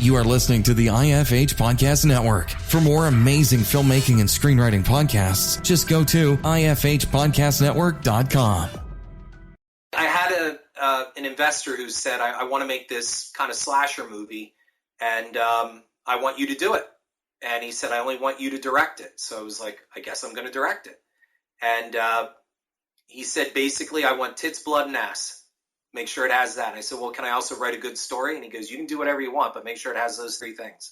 You are listening to the IFH Podcast Network. For more amazing filmmaking and screenwriting podcasts, just go to ifhpodcastnetwork.com. I had an investor who said, I want to make this kind of slasher movie, and I want you to do it. And he said, I only want you to direct it. So I was like, I guess I'm going to direct it. And he said, basically, I want tits, blood, and ass. Make sure it has that. And I said, well, can I also write a good story? And he goes, you can do whatever you want, but make sure it has those three things.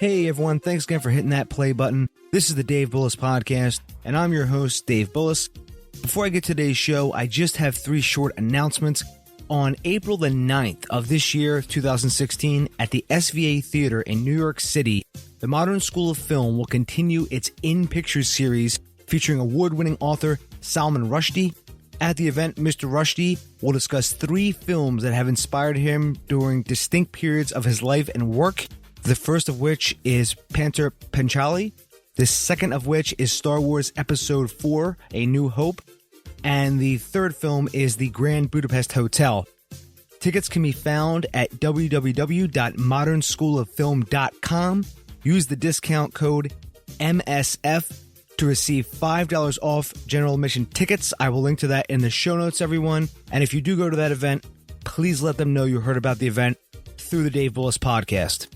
Hey everyone, thanks again for hitting that play button. This is the Dave Bullis Podcast, and I'm your host, Dave Bullis. Before I get to today's show, I just have three short announcements. On April the 9th of this year, 2016, at the SVA Theater in New York City, the Modern School of Film will continue its In Pictures series featuring award-winning author Salman Rushdie. At the event, Mr. Rushdie will discuss three films that have inspired him during distinct periods of his life and work. The first of which is Panter Panchali. The second of which is Star Wars Episode 4, A New Hope. And the third film is The Grand Budapest Hotel. Tickets can be found at www.modernschooloffilm.com. Use the discount code MSF to receive $5 off general admission tickets. I will link to that in the show notes, everyone. And if you do go to that event, please let them know you heard about the event through the Dave Bullis Podcast.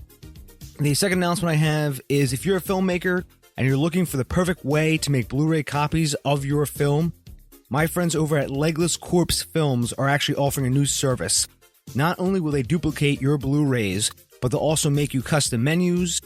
The second announcement I have is if you're a filmmaker and you're looking for the perfect way to make Blu-ray copies of your film, my friends over at Legless Corpse Films are actually offering a new service. Not only will they duplicate your Blu-rays, but they'll also make you custom menus,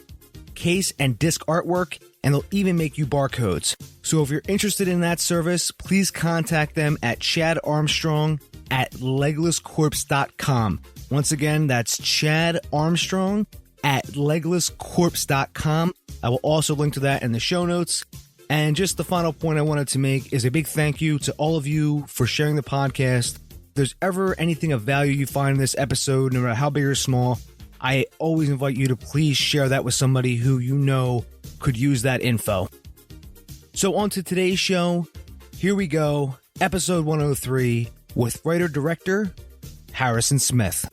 case and disc artwork, and they'll even make you barcodes. So if you're interested in that service, please contact them at Chad Armstrong at leglesscorpse.com. Once again, that's Chad Armstrong at leglesscorpse.com. I will also link to that in the show notes. And just the final point I wanted to make is a big thank you to all of you for sharing the podcast. If there's ever anything of value you find in this episode, no matter how big or small, I always invite you to please share that with somebody who you know could use that info. So on to today's show. Here we go. Episode 103 with writer-director Harrison Smith.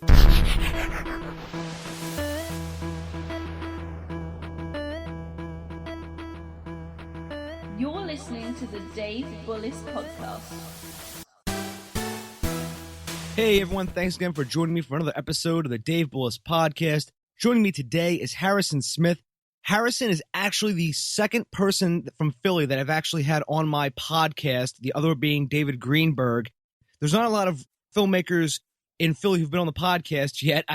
You're listening to the Dave Bullis Podcast. Hey everyone, thanks again for joining me for another episode of the Dave Bullis Podcast. Joining me today is Harrison Smith. Harrison is actually the second person from Philly that I've actually had on my podcast, the other being David Greenberg. There's not a lot of filmmakers in Philly who've been on the podcast yet,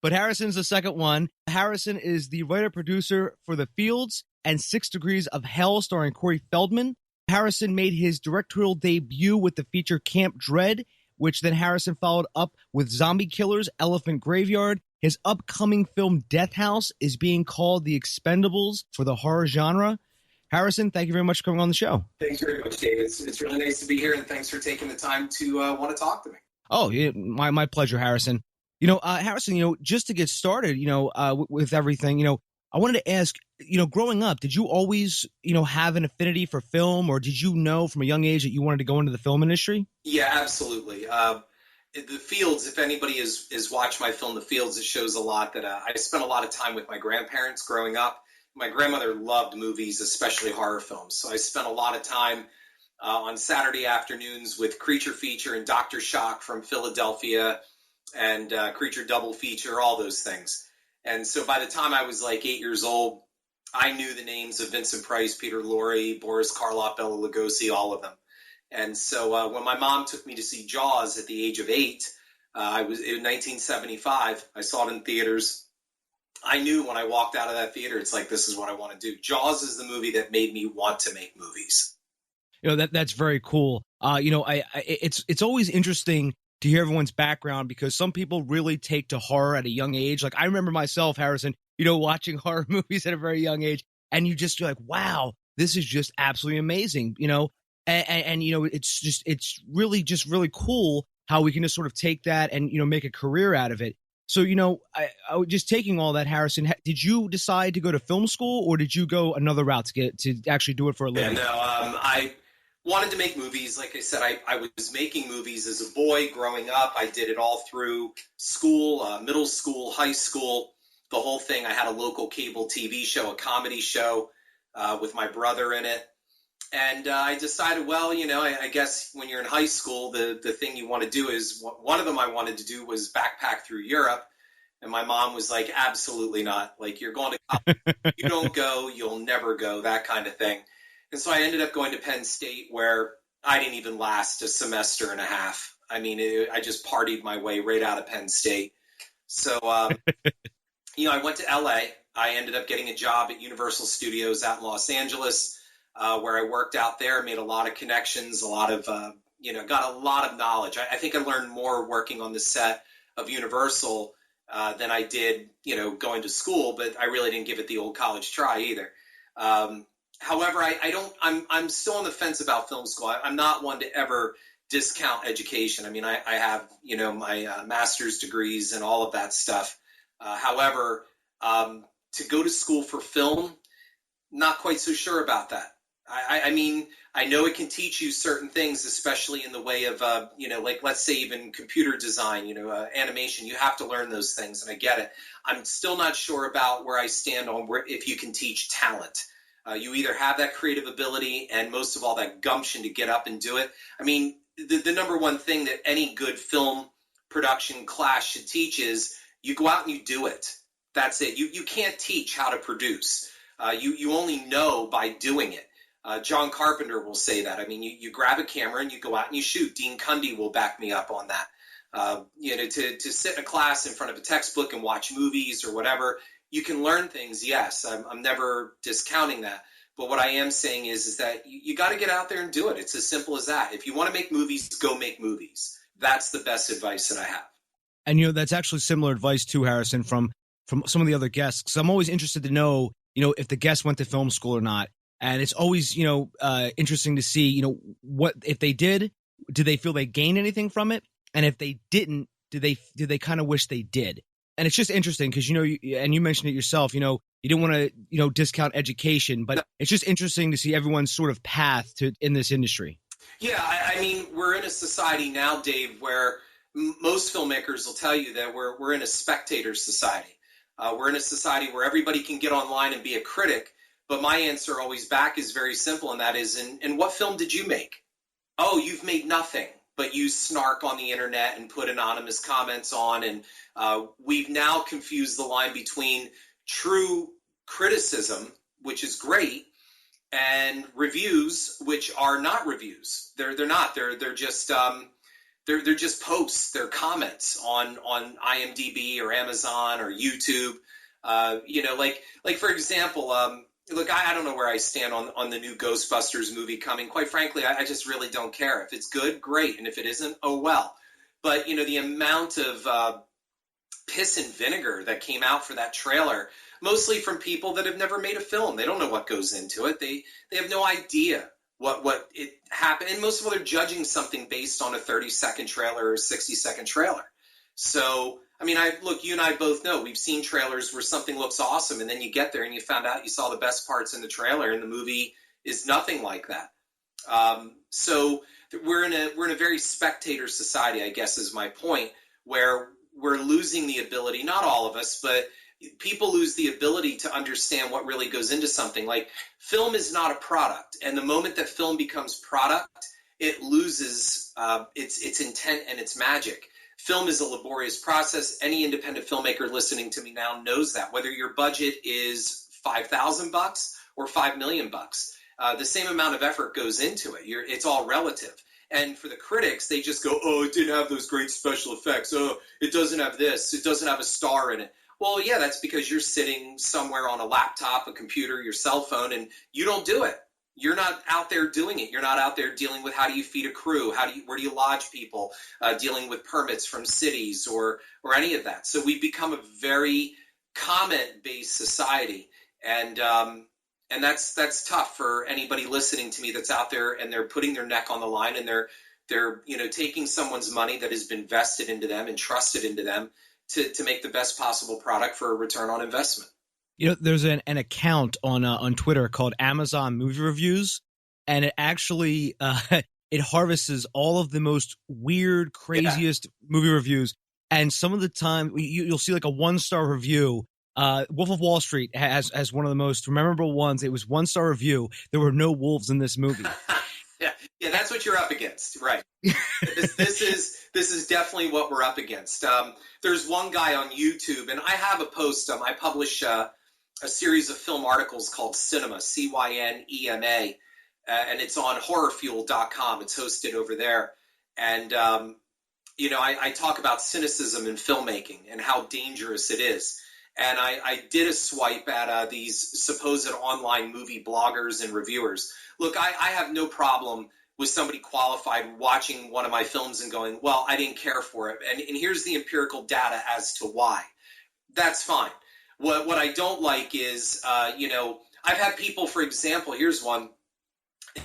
but Harrison's the second one. Harrison is the writer-producer for The Fields and 6 Degrees of Hell, starring Corey Feldman. Harrison made his directorial debut with the feature Camp Dread, which then Harrison followed up with Zombie Killers, Elephant Graveyard. His upcoming film Death House is being called The Expendables for the horror genre. Harrison, thank you very much for coming on the show. Thanks very much, Dave. It's really nice to be here, and thanks for taking the time to want to talk to me. Oh, yeah, my pleasure, Harrison. Harrison, just to get started, with everything, I wanted to ask, growing up, did you always, have an affinity for film, or did you know from a young age that you wanted to go into the film industry? Yeah, absolutely. The Fields, if anybody has watched my film, The Fields, it shows a lot that I spent a lot of time with my grandparents growing up. My grandmother loved movies, especially horror films. So I spent a lot of time on Saturday afternoons with Creature Feature and Dr. Shock from Philadelphia and Creature Double Feature, all those things. And so by the time I was like 8 years old, I knew the names of Vincent Price, Peter Lorre, Boris Karloff, Bela Lugosi, all of them. And so when my mom took me to see Jaws at the age of 8, it was in 1975. I saw it in theaters. I knew when I walked out of that theater, it's like, this is what I want to do. Jaws is the movie that made me want to make movies. That's very cool. It's always interesting to hear everyone's background because some people really take to horror at a young age. Like I remember myself, Harrison, watching horror movies at a very young age, and you're like, wow, this is just absolutely amazing, And it's really cool how we can just sort of take that and, make a career out of it. So, I just taking all that, Harrison, did you decide to go to film school or did you go another route to actually do it for a living? Yeah, no, wanted to make movies. Like I said, I was making movies as a boy growing up. I did it all through school, middle school, high school, the whole thing. I had a local cable TV show, a comedy show with my brother in it. And I decided, well, I guess when you're in high school, the thing you want to do is, one of them I wanted to do was backpack through Europe. And my mom was like, absolutely not. Like, you're going to college. You don't go, you'll never go, that kind of thing. And so I ended up going to Penn State, where I didn't even last a semester and a half. I mean, I just partied my way right out of Penn State. So, I went to LA. I ended up getting a job at Universal Studios out in Los Angeles, where I worked out there, made a lot of connections, got a lot of knowledge. I think I learned more working on the set of Universal than I did, going to school, but I really didn't give it the old college try either. However, I'm still on the fence about film school. I'm not one to ever discount education. I mean, I have, my master's degrees and all of that stuff. However, to go to school for film, not quite so sure about that. I mean, I know it can teach you certain things, especially in the way of, like, let's say even computer design, animation. You have to learn those things, and I get it. I'm still not sure about where I stand on if you can teach talent. You either have that creative ability and, most of all, that gumption to get up and do it. I mean, the number one thing that any good film production class should teach is you go out and you do it. That's it. You can't teach how to produce. You only know by doing it. John Carpenter will say that. I mean, you grab a camera and you go out and you shoot. Dean Cundy will back me up on that. To sit in a class in front of a textbook and watch movies or whatever, you can learn things, yes. I'm never discounting that. But what I am saying is that you got to get out there and do it. It's as simple as that. If you want to make movies, go make movies. That's the best advice that I have. And, that's actually similar advice too, Harrison, from some of the other guests. Because I'm always interested to know, if the guest went to film school or not. And it's always, interesting to see, what if they did they feel they gained anything from it? And if they didn't, do they kind of wish they did? And it's just interesting because, and you mentioned it yourself, you didn't want to, discount education, but it's just interesting to see everyone's sort of path in this industry. Yeah, I mean, we're in a society now, Dave, where most filmmakers will tell you that we're in a spectator society. We're in a society where everybody can get online and be a critic. But my answer always back is very simple, and that is, and what film did you make? Oh, you've made nothing, but you snark on the internet and put anonymous comments on, and we've now confused the line between true criticism, which is great, and reviews, which are not reviews. They're not. They're just they're just posts. They're comments on IMDb or Amazon or YouTube. Like for example. Look, I don't know where I stand on the new Ghostbusters movie coming. Quite frankly, I just really don't care. If it's good, great. And if it isn't, oh well. But, the amount of piss and vinegar that came out for that trailer, mostly from people that have never made a film. They don't know what goes into it. They have no idea what it happened. And most of all, they're judging something based on a 30-second trailer or a 60-second trailer. So, I mean, look, you and I both know we've seen trailers where something looks awesome, and then you get there and you found out you saw the best parts in the trailer, and the movie is nothing like that. So we're in a very spectator society, I guess, is my point, where we're losing the ability. Not all of us, but people lose the ability to understand what really goes into something. Like, film is not a product, and the moment that film becomes product, it loses its intent and its magic. Film is a laborious process. Any independent filmmaker listening to me now knows that. Whether your budget is $5,000 or $5 million, the same amount of effort goes into it. It's all relative. And for the critics, they just go, oh, it didn't have those great special effects. Oh, it doesn't have this. It doesn't have a star in it. Well, yeah, that's because you're sitting somewhere on a laptop, a computer, your cell phone, and you don't do it. You're not out there doing it. You're not out there dealing with how do you feed a crew, where do you lodge people, dealing with permits from cities or any of that. So we've become a very comment-based society, and that's tough for anybody listening to me that's out there and they're putting their neck on the line and they're taking someone's money that has been vested into them and trusted into them to make the best possible product for a return on investment. There's an account on Twitter called Amazon Movie Reviews, and it actually it harvests all of the most weird, craziest movie reviews. And some of the time you'll see like a 1-star review. Wolf of Wall Street has one of the most memorable ones. It was 1-star review. There were no wolves in this movie. Yeah, that's what you're up against, right? This is definitely what we're up against. There's one guy on YouTube, and I have a post. I publish a series of film articles called Cinema, Cynema, and it's on horrorfuel.com. It's hosted over there, and I talk about cynicism in filmmaking and how dangerous it is. And I did a swipe at these supposed online movie bloggers and reviewers. Look, I have no problem with somebody qualified watching one of my films and going, well, I didn't care for it. And here's the empirical data as to why. That's fine. What I don't like is, I've had people, for example, here's one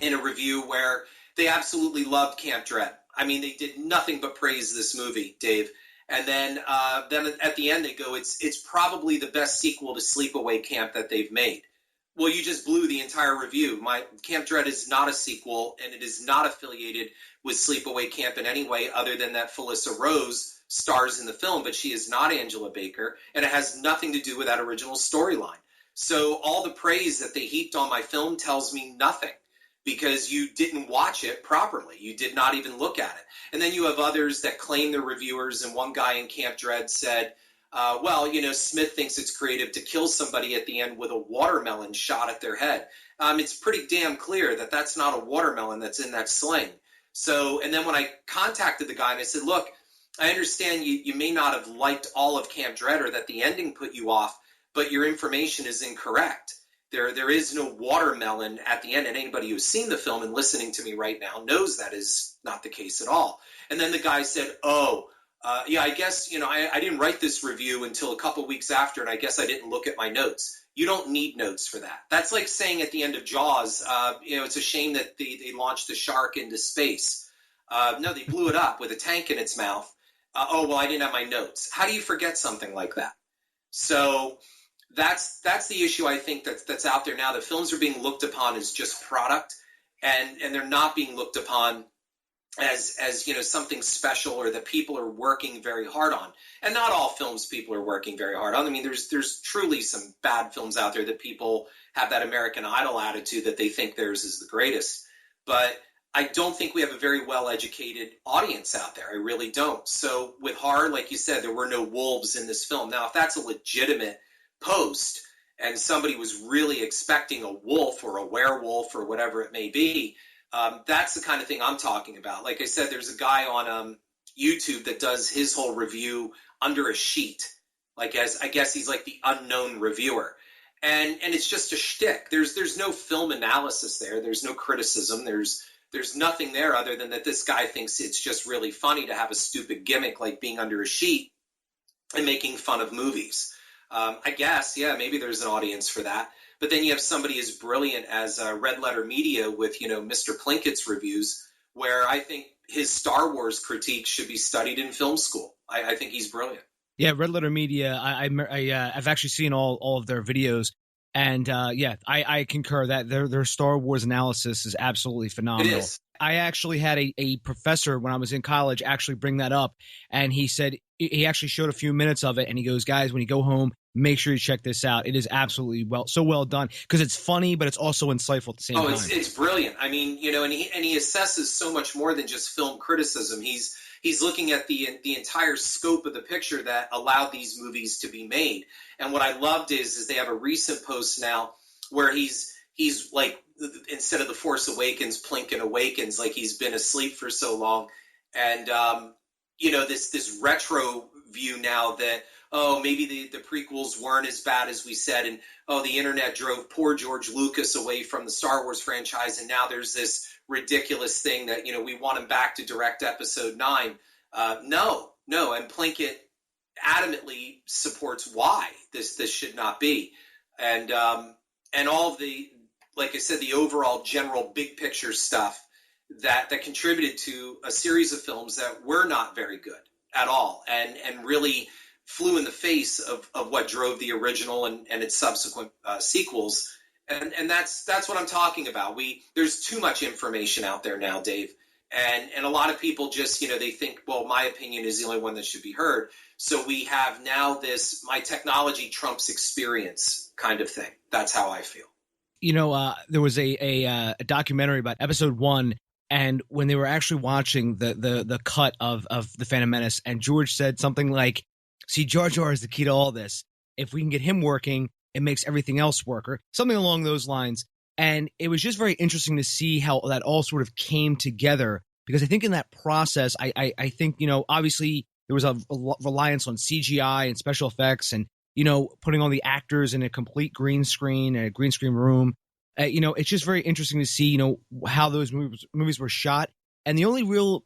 in a review where they absolutely loved Camp Dread. I mean, they did nothing but praise this movie, Dave. And then at the end they go, it's probably the best sequel to Sleepaway Camp that they've made. Well, you just blew the entire review. My Camp Dread is not a sequel, and it is not affiliated with Sleepaway Camp in any way other than that Felissa Rose stars in the film, but she is not Angela Baker, and it has nothing to do with that original storyline. So all the praise that they heaped on my film tells me nothing, because you didn't watch it properly. You did not even look at it. And then you have others that claim they're reviewers, and one guy in Camp Dread said, Smith thinks it's creative to kill somebody at the end with a watermelon shot at their head. It's pretty damn clear that that's not a watermelon that's in that sling. So, and then when I contacted the guy and I said, look, I understand you may not have liked all of Camp Dread or that the ending put you off, but your information is incorrect. There is no watermelon at the end, and anybody who's seen the film and listening to me right now knows that is not the case at all. And then the guy said, I guess, I didn't write this review until a couple weeks after, and I guess I didn't look at my notes. You don't need notes for that. That's like saying at the end of Jaws, it's a shame that they launched a shark into space. No, they blew it up with a tank in its mouth. I didn't have my notes. How do you forget something like that? So that's the issue I think that's out there now. The films are being looked upon as just product, and they're not being looked upon as something special or that people are working very hard on. And not all films people are working very hard on. I mean, there's truly some bad films out there that people have that American Idol attitude that they think theirs is the greatest. But I don't think we have a very well-educated audience out there. I really don't. So with horror, like you said, there were no wolves in this film. Now, if that's a legitimate post and somebody was really expecting a wolf or a werewolf or whatever it may be, that's the kind of thing I'm talking about. Like I said, there's a guy on YouTube that does his whole review under a sheet. I guess he's like the unknown reviewer. And it's just a shtick. There's no film analysis there. There's no criticism. There's nothing there other than that this guy thinks it's just really funny to have a stupid gimmick like being under a sheet and making fun of movies. I guess, maybe there's an audience for that. But then you have somebody as brilliant as Red Letter Media with, Mr. Plinkett's reviews, where I think his Star Wars critique should be studied in film school. I think he's brilliant. Yeah, Red Letter Media, I've actually seen all of their videos. And I concur that their Star Wars analysis is absolutely phenomenal. It is. I actually had a professor when I was in college actually bring that up. And he said he actually showed a few minutes of it. And he goes, guys, when you go home, make sure you check this out. It is absolutely so well done because it's funny, but it's also insightful at the same time. It's brilliant. I mean, and he assesses so much more than just film criticism. He's looking at the entire scope of the picture that allowed these movies to be made. And what I loved is they have a recent post now where he's like, instead of The Force Awakens, Plinkett awakens, like he's been asleep for so long. And, this retro view now that, maybe the prequels weren't as bad as we said. And, the internet drove poor George Lucas away from the Star Wars franchise. And now there's this ridiculous thing that, we want him back to direct episode 9. No. And Plinkett adamantly supports why this should not be. And all of the, like I said, the overall general big picture stuff that contributed to a series of films that were not very good at all and really flew in the face of what drove the original and its subsequent sequels. And that's what I'm talking about. There's too much information out there now, Dave. And a lot of people just, they think, well, my opinion is the only one that should be heard. So we have now this, my technology trumps experience kind of thing. That's how I feel. There was a documentary about episode 1, and when they were actually watching the cut of The Phantom Menace, and George said something like, see, Jar Jar is the key to all this. If we can get him working, it makes everything else work, or something along those lines. And it was just very interesting to see how that all sort of came together, because I think in that process, I think, obviously there was a reliance on CGI and special effects and, putting all the actors in a complete green screen, a green screen room. It's just very interesting to see, how those movies were shot. And the only real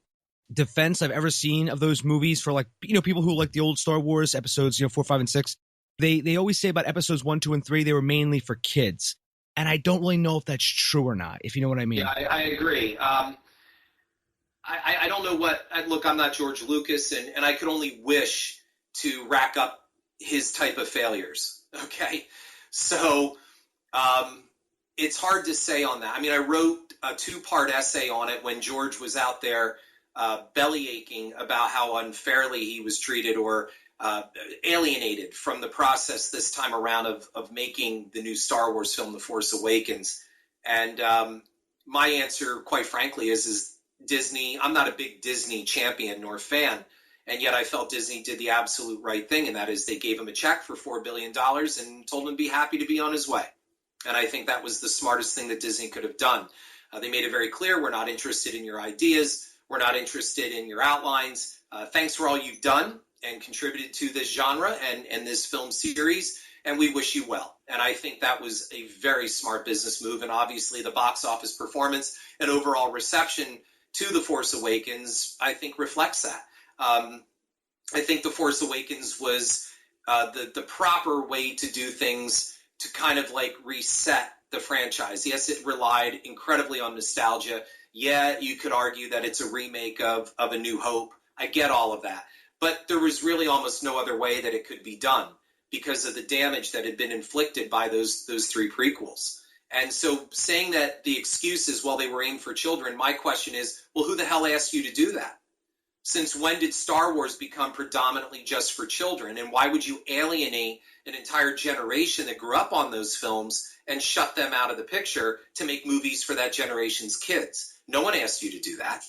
defense I've ever seen of those movies for, like, people who like the old Star Wars episodes, 4, 5, and 6, they always say about episodes 1, 2, and 3, they were mainly for kids. And I don't really know if that's true or not, if you know what I mean. Yeah, I agree. I don't know look, I'm not George Lucas, and I could only wish to rack up his type of failures. Okay. So, it's hard to say on that. I mean, I wrote a 2-part essay on it when George was out there, belly aching about how unfairly he was treated or, alienated from the process this time around of making the new Star Wars film, The Force Awakens. And my answer, quite frankly, is Disney. I'm not a big Disney champion nor fan, and yet I felt Disney did the absolute right thing, and that is they gave him a check for $4 billion and told him to be happy to be on his way. And I think that was the smartest thing that Disney could have done. They made it very clear, we're not interested in your ideas. We're not interested in your outlines. Thanks for all you've done and contributed to this genre and this film series, and we wish you well. And I think that was a very smart business move, and obviously the box office performance and overall reception to The Force Awakens, I think, reflects that. I think The Force Awakens was the proper way to do things to kind of like reset the franchise. Yes, it relied incredibly on nostalgia. Yeah, you could argue that it's a remake of A New Hope. I get all of that. But there was really almost no other way that it could be done because of the damage that had been inflicted by those 3 prequels. And so saying that the excuse is, well, they were aimed for children, my question is, well, who the hell asked you to do that? Since when did Star Wars become predominantly just for children? And why would you alienate an entire generation that grew up on those films and shut them out of the picture to make movies for that generation's kids? No one asked you to do that.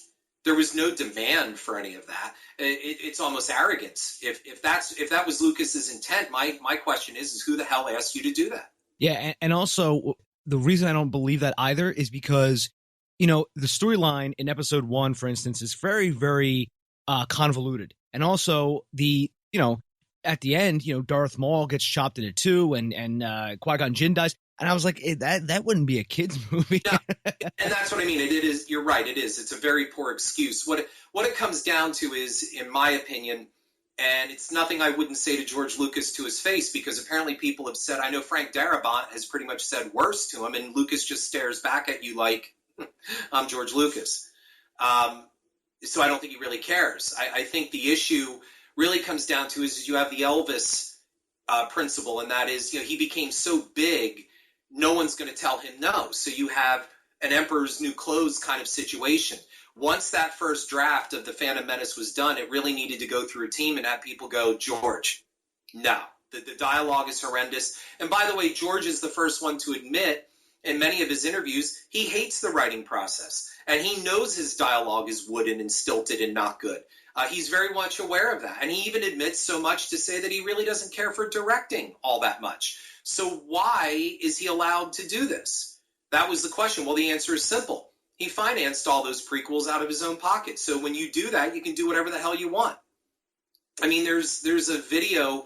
There was no demand for any of that. It's almost arrogance. If that was Lucas's intent, my question is who the hell asked you to do that? Yeah, and also the reason I don't believe that either is because, the storyline in episode 1, for instance, is very, very convoluted. And also at the end, Darth Maul gets chopped into 2 and Qui-Gon Jinn dies. And I was like, that wouldn't be a kid's movie. Yeah. And that's what I mean. It is. You're right. It is. It's a very poor excuse. What it comes down to is, in my opinion, and it's nothing I wouldn't say to George Lucas to his face, because apparently people have said, I know Frank Darabont has pretty much said worse to him, and Lucas just stares back at you like, I'm George Lucas. So I don't think he really cares. I think the issue really comes down to is you have the Elvis principle, and that is, he became so big, no one's going to tell him no. So you have an Emperor's New Clothes kind of situation. Once that first draft of The Phantom Menace was done, it really needed to go through a team and have people go, George, no. The dialogue is horrendous. And by the way, George is the first one to admit in many of his interviews, he hates the writing process. And he knows his dialogue is wooden and stilted and not good. He's very much aware of that. And he even admits so much to say that he really doesn't care for directing all that much. So why is he allowed to do this? That was the question. Well, the answer is simple. He financed all those prequels out of his own pocket. So when you do that, you can do whatever the hell you want. I mean, there's a video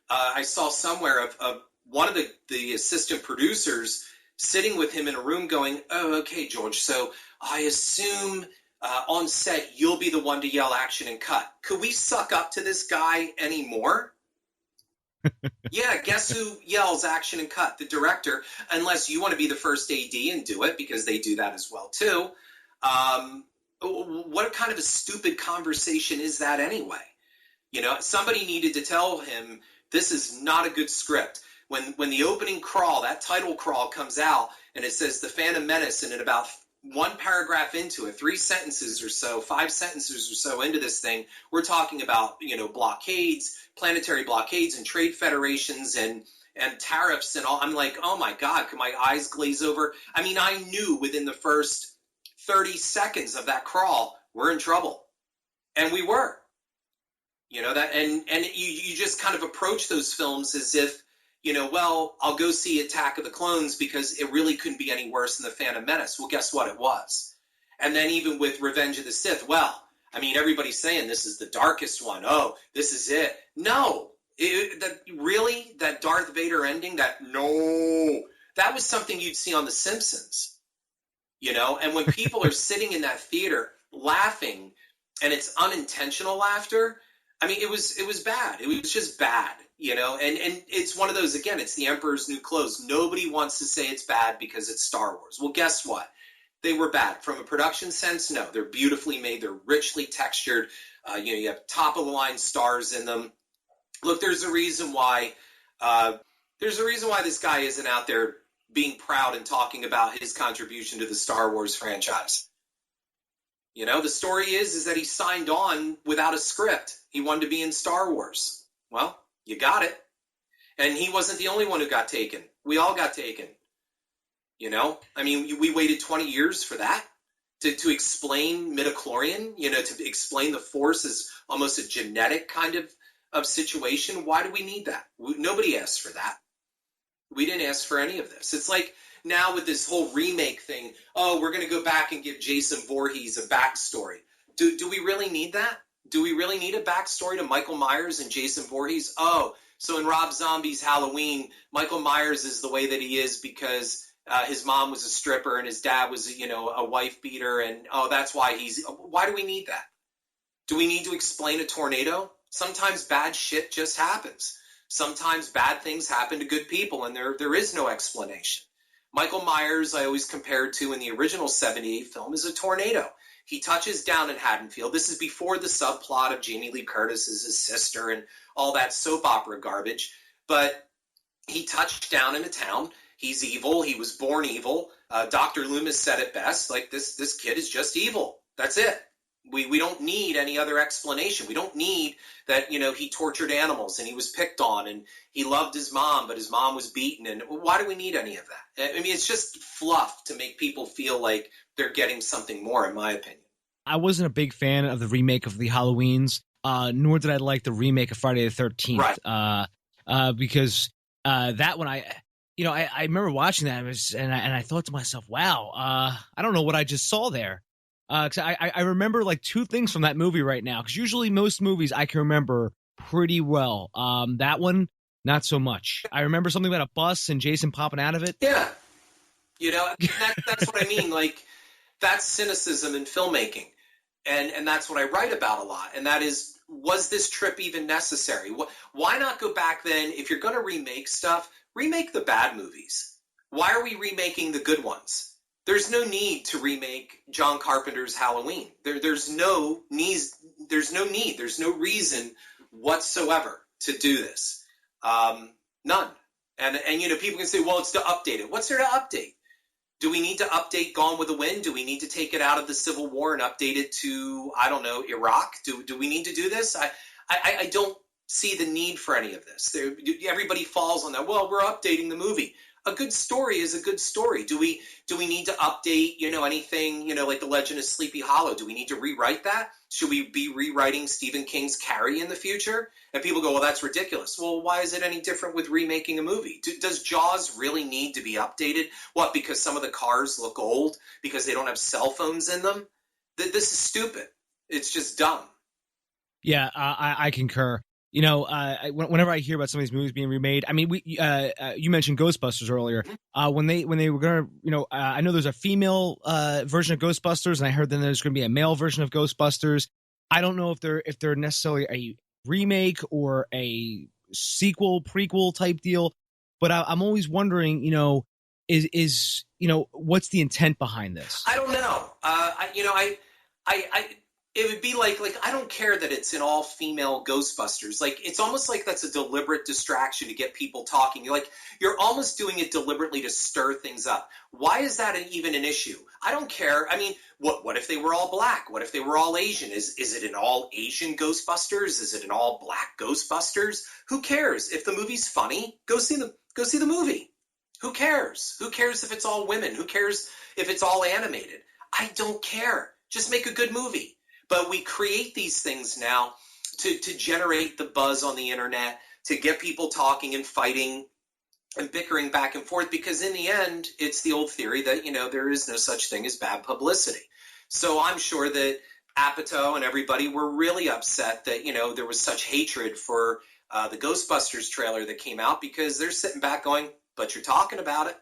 I saw somewhere of one of the assistant producers sitting with him in a room going, oh, okay, George, so I assume on set you'll be the one to yell action and cut. Could we suck up to this guy anymore? Yeah, guess who yells action and cut? The director, unless you want to be the first AD and do it, because they do that as well too. What kind of a stupid conversation is that anyway? Somebody needed to tell him this is not a good script. when the opening crawl, that title crawl comes out and it says The Phantom Menace, and in about one paragraph into it, 3 sentences or so, 5 sentences or so into this thing, we're talking about, blockades, planetary blockades and trade federations and tariffs and all. I'm like, oh my God, could my eyes glaze over? I mean, I knew within the first 30 seconds of that crawl, we're in trouble. And we were. That, and you just kind of approach those films as if, well, I'll go see Attack of the Clones because it really couldn't be any worse than The Phantom Menace. Well, guess what? It was. And then even with Revenge of the Sith, well, I mean, everybody's saying this is the darkest one. Oh, this is it. No. That Darth Vader ending, that was something you'd see on The Simpsons. And when people are sitting in that theater laughing, and it's unintentional laughter, I mean, it was bad. It was just bad, and it's one of those, again, it's the Emperor's New Clothes. Nobody wants to say it's bad because it's Star Wars. Well, guess what? They were bad. From a production sense, no. They're beautifully made. They're richly textured. You have top-of-the-line stars in them. Look, there's a reason why this guy isn't out there being proud and talking about his contribution to the Star Wars franchise. The story is that he signed on without a script. He wanted to be in Star Wars. Well, you got it. And he wasn't the only one who got taken. We all got taken. I mean, we waited 20 years for that to explain midichlorian, to explain the Force as almost a genetic kind of situation. Why do we need that? Nobody asked for that. We didn't ask for any of this. It's like now with this whole remake thing, oh, we're going to go back and give Jason Voorhees a backstory. Do we really need that? Do we really need a backstory to Michael Myers and Jason Voorhees? Oh, so in Rob Zombie's Halloween, Michael Myers is the way that he is because his mom was a stripper and his dad was, a wife beater, and that's why why do we need that? Do we need to explain a tornado? Sometimes bad shit just happens. Sometimes bad things happen to good people, and there is no explanation. Michael Myers, I always compared to in the original 78 film, is a tornado. He touches down in Haddonfield. This is before the subplot of Jamie Lee Curtis as his sister and all that soap opera garbage. But he touched down in a town. He's evil. He was born evil. Dr. Loomis said it best, like this kid is just evil. That's it. We don't need any other explanation. We don't need that, he tortured animals and he was picked on and he loved his mom, but his mom was beaten. And why do we need any of that? I mean, it's just fluff to make people feel like they're getting something more, in my opinion. I wasn't a big fan of the remake of the Halloweens, nor did I like the remake of Friday the 13th. Right. Because that one, I remember watching that and I thought to myself, wow, I don't know what I just saw there. Cause I remember like 2 things from that movie right now. Cause usually most movies I can remember pretty well. That one, not so much. I remember something about a bus and Jason popping out of it. Yeah. That's what I mean. Like that's cynicism in filmmaking. And that's what I write about a lot. And that is, was this trip even necessary? Why not go back then? If you're going to remake stuff, remake the bad movies. Why are we remaking the good ones? There's no need to remake John Carpenter's Halloween. There's no need. There's no reason whatsoever to do this. None. And people can say, well, it's to update it. What's there to update? Do we need to update Gone with the Wind? Do we need to take it out of the Civil War and update it to, I don't know, Iraq? Do we need to do this? I don't see the need for any of this. Everybody falls on that. Well, we're updating the movie. A good story is a good story. Do we need to update, anything, like The Legend of Sleepy Hollow? Do we need to rewrite that? Should we be rewriting Stephen King's Carrie in the future? And people go, well, that's ridiculous. Well, why is it any different with remaking a movie? Does Jaws really need to be updated? What, because some of the cars look old? Because they don't have cell phones in them? This is stupid. It's just dumb. Yeah, I concur. Whenever I hear about some of these movies being remade, I mean, you mentioned Ghostbusters earlier. When they were gonna, I know there's a female version of Ghostbusters, and I heard that there's going to be a male version of Ghostbusters. I don't know if they're necessarily a remake or a sequel, prequel type deal, but I'm always wondering, is what's the intent behind this? I don't know. It would be like I don't care that it's an all-female Ghostbusters. Like, it's almost like that's a deliberate distraction to get people talking. You're almost doing it deliberately to stir things up. Why is that even an issue? I don't care. I mean, what if they were all black? What if they were all Asian? Is it an all Asian Ghostbusters? Is it an all black Ghostbusters? Who cares? If the movie's funny, go see the movie. Who cares? Who cares if it's all women? Who cares if it's all animated? I don't care. Just make a good movie. But we create these things now to generate the buzz on the internet, to get people talking and fighting and bickering back and forth, because in the end, it's the old theory that, there is no such thing as bad publicity. So I'm sure that Apatow and everybody were really upset that, there was such hatred for the Ghostbusters trailer that came out, because they're sitting back going, but you're talking about it.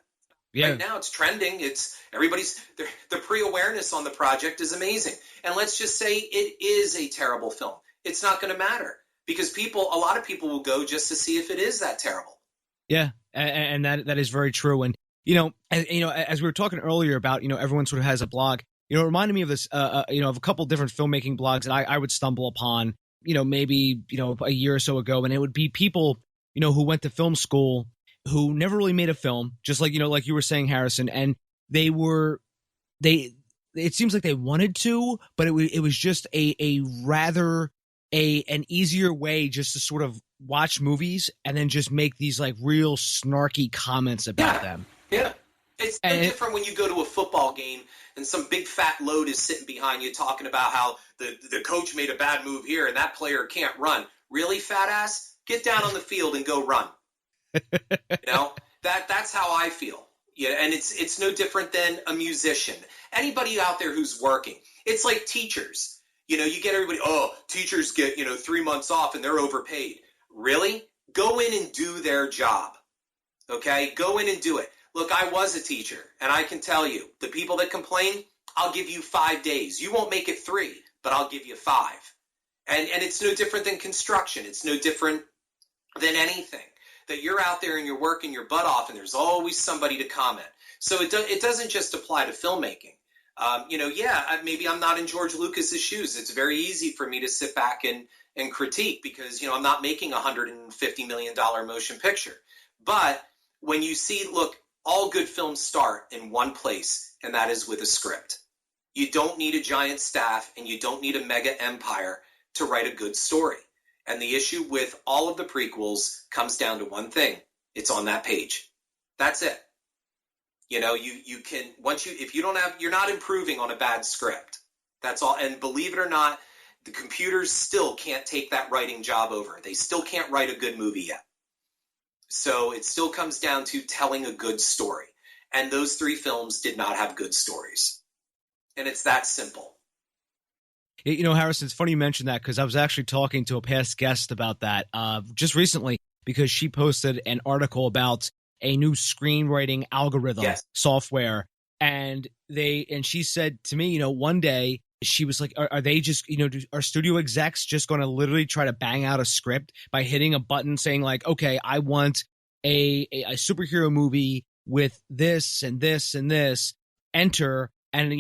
Yeah. Right now it's trending. It's the pre-awareness on the project is amazing. And let's just say it is a terrible film. It's not going to matter, because a lot of people will go just to see if it is that terrible. Yeah. And that is very true. And, as we were talking earlier about, everyone sort of has a blog, it reminded me of this, of a couple different filmmaking blogs that I would stumble upon, maybe, a year or so ago. And it would be people, who went to film school, who never really made a film, just like, like you were saying, Harrison, and it seems like they wanted to, but it was just a rather an easier way just to sort of watch movies and then just make these like real snarky comments about them. Yeah. It's no different when you go to a football game and some big fat load is sitting behind you talking about how the coach made a bad move here and that player can't run. Really, fat ass? Get down on the field and go run. That's how I feel. Yeah, and it's no different than a musician. Anybody out there who's working. It's like teachers. You get everybody, teachers get, 3 months off and they're overpaid. Really? Go in and do their job. Okay? Go in and do it. Look, I was a teacher, and I can tell you, the people that complain, I'll give you 5 days. You won't make it 3, but I'll give you 5. And it's no different than construction. It's no different than anything. That you're out there and you're working your butt off and there's always somebody to comment. So it doesn't just apply to filmmaking. Maybe I'm not in George Lucas's shoes. It's very easy for me to sit back and critique because, I'm not making a $150 million motion picture. But when you see, look, all good films start in one place, and that is with a script. You don't need a giant staff and you don't need a mega empire to write a good story. And the issue with all of the prequels comes down to one thing. It's on that page. That's it. You can, if you don't have, you're not improving on a bad script. That's all. And believe it or not, the computers still can't take that writing job over. They still can't write a good movie yet. So it still comes down to telling a good story. And those 3 films did not have good stories. And it's that simple. Harrison, it's funny you mentioned that because I was actually talking to a past guest about that just recently because she posted an article about a new screenwriting algorithm software. And she said to me, one day she was like, are they just, are studio execs just going to literally try to bang out a script by hitting a button saying like, okay, I want a superhero movie with this and this and this, enter. And,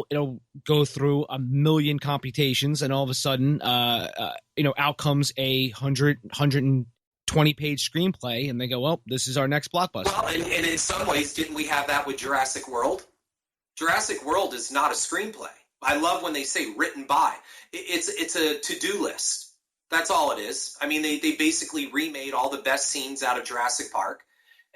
it'll go through a million computations and all of a sudden, out comes a 120-page screenplay and they go, well, this is our next blockbuster. Well, and in some ways, didn't we have that with Jurassic World? Jurassic World is not a screenplay. I love when they say written by. It's a to-do list. That's all it is. I mean, they basically remade all the best scenes out of Jurassic Park.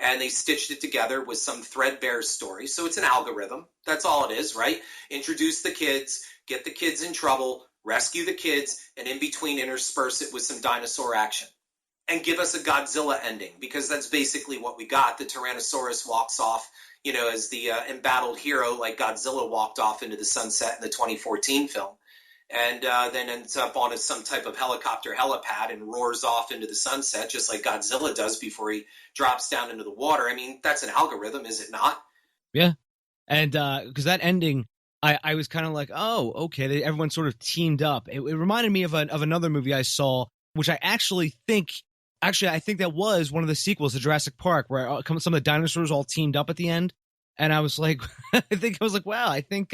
And they stitched it together with some threadbare story. So it's an algorithm. That's all it is, right? Introduce the kids, get the kids in trouble, rescue the kids, and in between intersperse it with some dinosaur action. And give us a Godzilla ending, because that's basically what we got. The Tyrannosaurus walks off, as the embattled hero, like Godzilla walked off into the sunset in the 2014 film. And then ends up on some type of helicopter helipad and roars off into the sunset, just like Godzilla does before he drops down into the water. I mean, that's an algorithm, is it not? Yeah. And because that ending, I was kind of like, oh, okay. Everyone sort of teamed up. It reminded me of another movie I saw, which I think that was one of the sequels to Jurassic Park, where some of the dinosaurs all teamed up at the end. And I was like, wow, I think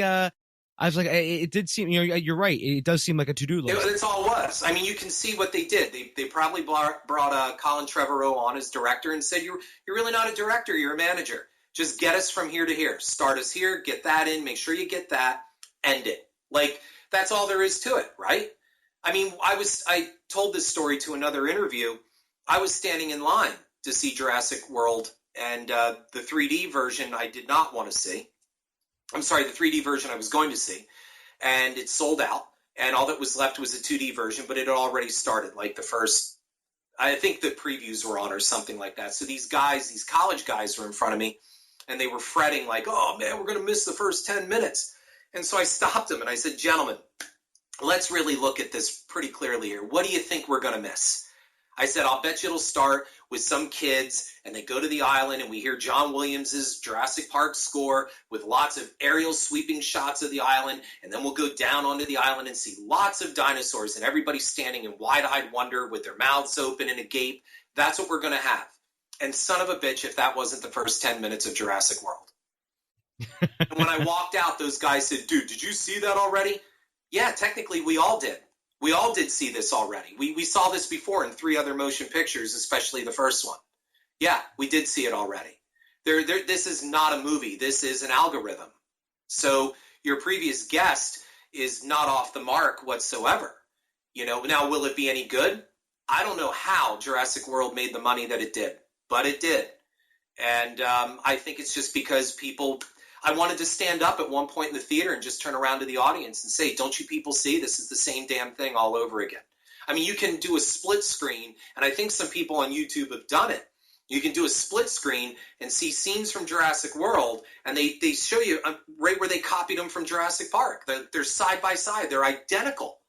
I was like, it did seem, you're right. It does seem like a to-do list. That's all it was. I mean, you can see what they did. They probably brought Colin Trevorrow on as director and said, you're really not a director, you're a manager. Just get us from here to here. Start us here, get that in, make sure you get that, end it. Like, that's all there is to it, right? I mean, I told this story to another interview. I was standing in line to see Jurassic World, and the 3D version I did not want to see. I'm sorry, the 3D version I was going to see, and it sold out, and all that was left was a 2D version, but it had already started, like the first, I think the previews were on or something like that. So these college guys were in front of me, and they were fretting like, oh man, we're going to miss the first 10 minutes. And so I stopped them and I said, gentlemen, let's really look at this pretty clearly here. What do you think we're going to miss? I said, I'll bet you it'll start with some kids and they go to the island and we hear John Williams's Jurassic Park score with lots of aerial sweeping shots of the island. And then we'll go down onto the island and see lots of dinosaurs and everybody standing in wide-eyed wonder with their mouths open and agape. That's what we're going to have. And son of a bitch, if that wasn't the first 10 minutes of Jurassic World. And when I walked out, those guys said, dude, did you see that already? Yeah, technically we all did. We all did see this already. We saw this before in 3 other motion pictures, especially the first one. Yeah, we did see it already. This is not a movie. This is an algorithm. So your previous guest is not off the mark whatsoever. Now, will it be any good? I don't know how Jurassic World made the money that it did, but it did. And I think it's just because I wanted to stand up at one point in the theater and just turn around to the audience and say, don't you people see this is the same damn thing all over again? I mean, you can do a split screen, and I think some people on YouTube have done it. You can do a split screen and see scenes from Jurassic World, and they show you right where they copied them from Jurassic Park. They're side by side. They're identical.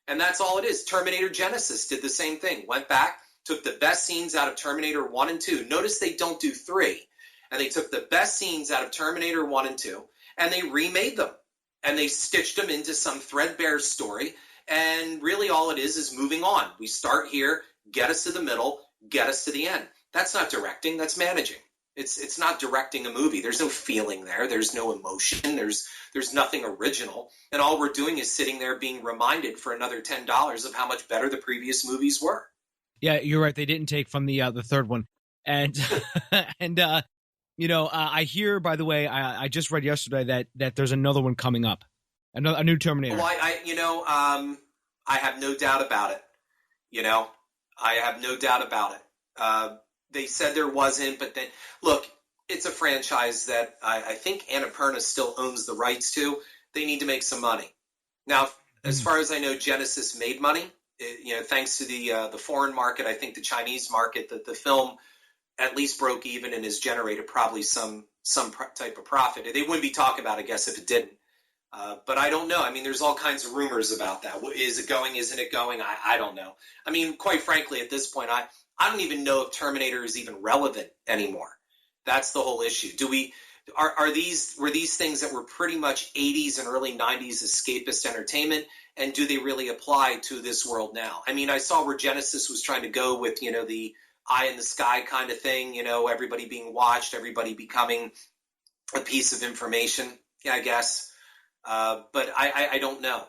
And that's all it is. Terminator Genesis did the same thing. Went back, took the best scenes out of Terminator 1 and 2. Notice they don't do 3. And they took the best scenes out of Terminator 1 and 2, and they remade them. And they stitched them into some threadbare story. And really all it is moving on. We start here, get us to the middle, get us to the end. That's not directing, that's managing. It's not directing a movie. There's no feeling there. There's no emotion. There's nothing original. And all we're doing is sitting there being reminded for another $10 of how much better the previous movies were. Yeah, you're right. They didn't take from the third one. And I hear, by the way, I just read yesterday that there's another one coming up, a new Terminator. Well, I have no doubt about it. I have no doubt about it. They said there wasn't, but then, look, it's a franchise that I think Annapurna still owns the rights to. They need to make some money. Now, as far as I know, Genesis made money. Thanks to the foreign market, I think the Chinese market, that the film at least broke even and has generated probably some type of profit. They wouldn't be talking about it, I guess, if it didn't. But I don't know. I mean, there's all kinds of rumors about that. Is it going? Isn't it going? I don't know. I mean, quite frankly, at this point, I don't even know if Terminator is even relevant anymore. That's the whole issue. Were these things that were pretty much 80s and early 90s escapist entertainment, and do they really apply to this world now? I mean, I saw where Genesis was trying to go with, the eye in the sky kind of thing, everybody being watched, everybody becoming a piece of information, I guess. But I don't know.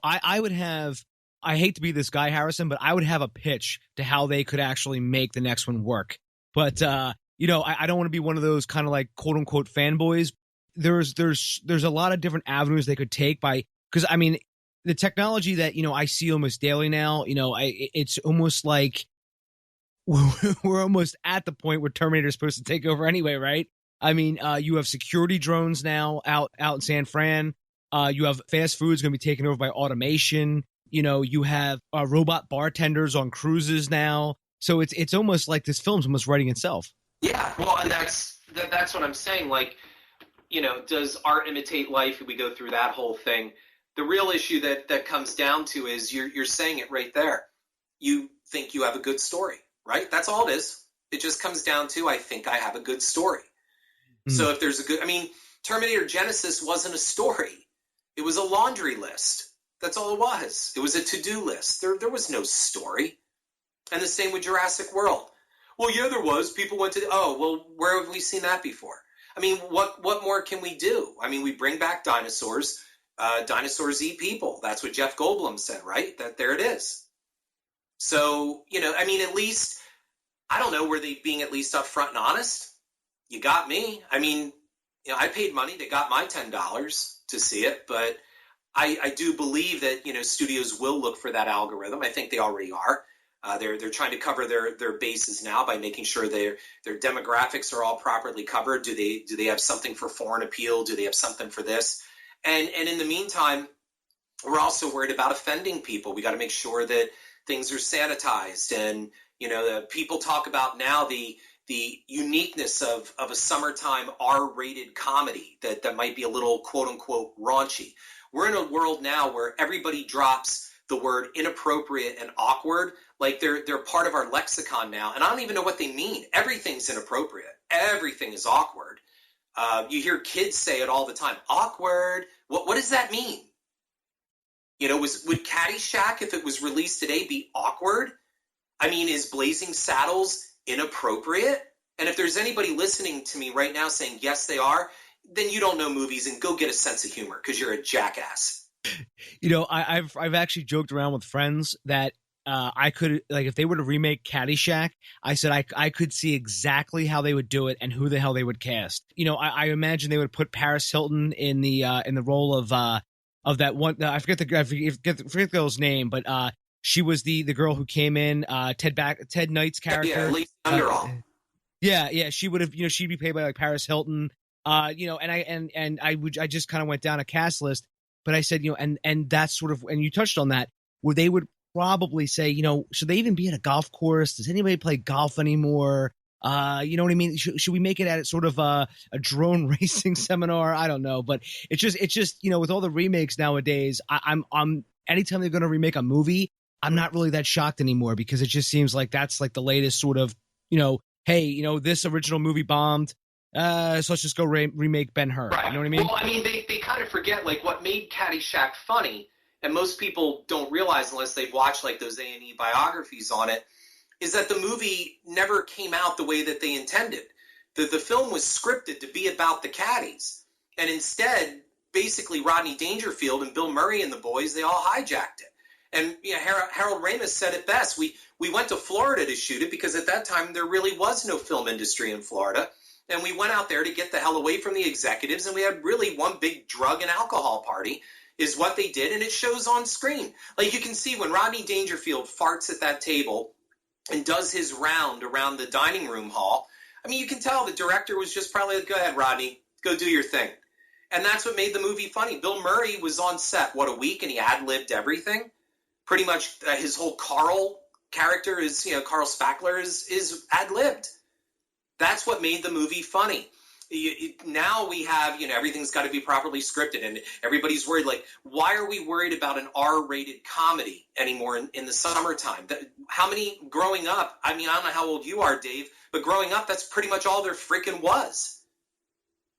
I would have, I hate to be this guy, Harrison, but I would have a pitch to how they could actually make the next one work. But, I don't want to be one of those kind of like quote unquote fanboys. There's a lot of different avenues they could take because I mean, the technology that, I see almost daily now, it's almost like we're almost at the point where Terminator is supposed to take over anyway, right? I mean, you have security drones now out in San Fran. You have fast foods going to be taken over by automation. You have robot bartenders on cruises now. So it's almost like this film's almost writing itself. Yeah, well, and that's what I'm saying. Like, does art imitate life? We go through that whole thing. The real issue that comes down to is you're saying it right there. You think you have a good story, right? That's all it is. It just comes down to, I think I have a good story. Mm-hmm. So if there's Terminator Genesis wasn't a story. It was a laundry list. That's all it was. It was a to-do list. There was no story. And the same with Jurassic World. Well, yeah, there was. People went to where have we seen that before? I mean, what more can we do? I mean, we bring back dinosaurs. dinosaurs eat people. That's what Jeff Goldblum said, right? That there it is. So, I mean, at least, I don't know, were they being at least upfront and honest? You got me. I mean, I paid money. They got my $10 to see it, but I do believe that, studios will look for that algorithm. I think they already are. They're trying to cover their bases now by making sure their demographics are all properly covered. Do they have something for foreign appeal? Do they have something for this? And in the meantime, we're also worried about offending people. We got to make sure that things are sanitized. And, the people talk about now the uniqueness of a summertime R-rated comedy that might be a little quote unquote raunchy. We're in a world now where everybody drops the word inappropriate and awkward like they're part of our lexicon now. And I don't even know what they mean. Everything's inappropriate. Everything is awkward. You hear kids say it all the time. Awkward. What does that mean? Would Caddyshack, if it was released today, be awkward? I mean, is Blazing Saddles inappropriate? And if there's anybody listening to me right now saying, yes, they are, then you don't know movies and go get a sense of humor because you're a jackass. I've actually joked around with friends that I could, like, if they were to remake Caddyshack, I said I could see exactly how they would do it and who the hell they would cast. I imagine they would put Paris Hilton in the role of that one. I forget the girl's name, but she was the girl who came in, Ted Knight's character. Yeah, Lacey Underall. Yeah, she would have, she'd be played by like Paris Hilton. I just kind of went down a cast list, but I said, and that's sort of, and you touched on that, where they would probably say, should they even be at a golf course? Does anybody play golf anymore? You know what I mean? Should we make it at sort of a drone racing seminar? I don't know, but it's just with all the remakes nowadays, I'm anytime they're going to remake a movie, I'm not really that shocked anymore because it just seems like that's like the latest sort of, hey, this original movie bombed. So let's just go remake Ben-Hur. Right. You know what I mean? Well, I mean, they kind of forget like what made Caddyshack funny, and most people don't realize unless they've watched like those A&E biographies on it, is that the movie never came out the way that they intended. The film was scripted to be about the caddies, and instead, basically Rodney Dangerfield and Bill Murray and the boys, they all hijacked it. And Harold Ramis said it best. We went to Florida to shoot it because at that time there really was no film industry in Florida. And we went out there to get the hell away from the executives, and we had really one big drug and alcohol party is what they did, and it shows on screen. Like you can see when Rodney Dangerfield farts at that table and does his round around the dining room hall, I mean, you can tell the director was just probably like, go ahead, Rodney, go do your thing. And that's what made the movie funny. Bill Murray was on set, a week, and he ad-libbed everything. Pretty much his whole Carl character is, Carl Spackler is ad-libbed. That's what made the movie funny. Now we have, everything's got to be properly scripted, and everybody's worried, like, why are we worried about an R-rated comedy anymore in the summertime? How many, growing up, I mean, I don't know how old you are, Dave, but growing up, that's pretty much all there freaking was.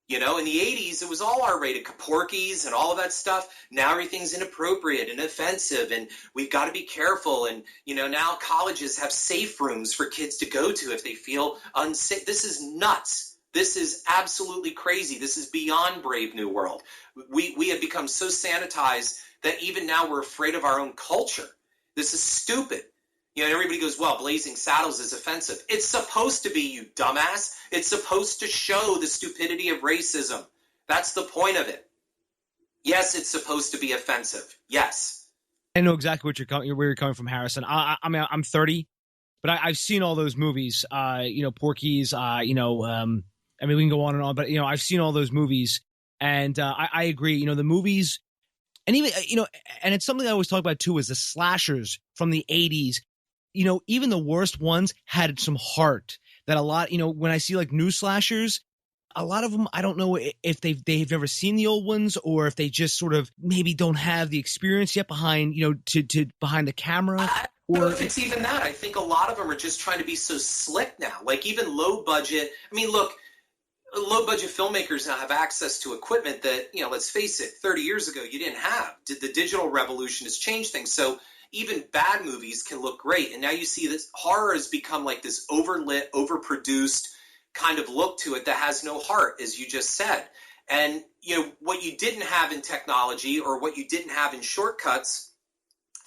In the 80s, it was all R-rated, Porky's and all of that stuff. Now everything's inappropriate and offensive, and we've got to be careful. And, now colleges have safe rooms for kids to go to if they feel unsafe. This is nuts. This is absolutely crazy. This is beyond Brave New World. We have become so sanitized that even now we're afraid of our own culture. This is stupid. Everybody goes, well, Blazing Saddles is offensive. It's supposed to be, you dumbass. It's supposed to show the stupidity of racism. That's the point of it. Yes, it's supposed to be offensive. Yes. I know exactly where you're coming from, Harrison. I mean, I'm 30, but I've seen all those movies. Porky's. I mean, we can go on and on, but I've seen all those movies, and I agree. The movies, and even and it's something I always talk about too, is the slashers from the 80s. Even the worst ones had some heart. That a lot, when I see like new slashers, a lot of them, I don't know if they've never seen the old ones, or if they just sort of maybe don't have the experience yet behind, to behind the camera. Or if it's even that, I think a lot of them are just trying to be so slick now. Like even low budget. I mean, look, low budget filmmakers now have access to equipment that, let's face it, 30 years ago you didn't have. The digital revolution has changed things. So even bad movies can look great. And now you see this horror has become like this overlit, overproduced kind of look to it that has no heart, as you just said. And what you didn't have in technology or what you didn't have in shortcuts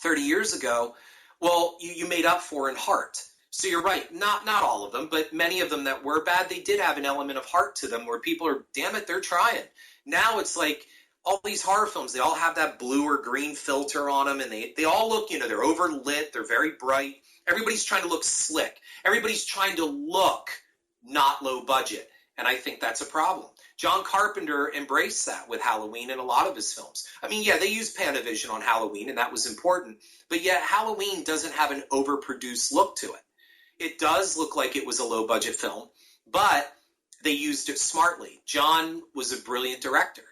30 years ago, well, you made up for in heart. So you're right, not all of them, but many of them that were bad, they did have an element of heart to them where people are, damn it, they're trying. Now it's like all these horror films, they all have that blue or green filter on them, and they all look, they're overlit, they're very bright. Everybody's trying to look slick. Everybody's trying to look not low budget, and I think that's a problem. John Carpenter embraced that with Halloween in a lot of his films. I mean, yeah, they used Panavision on Halloween, and that was important, but yet Halloween doesn't have an overproduced look to it. It does look like it was a low-budget film, but they used it smartly. John was a brilliant director,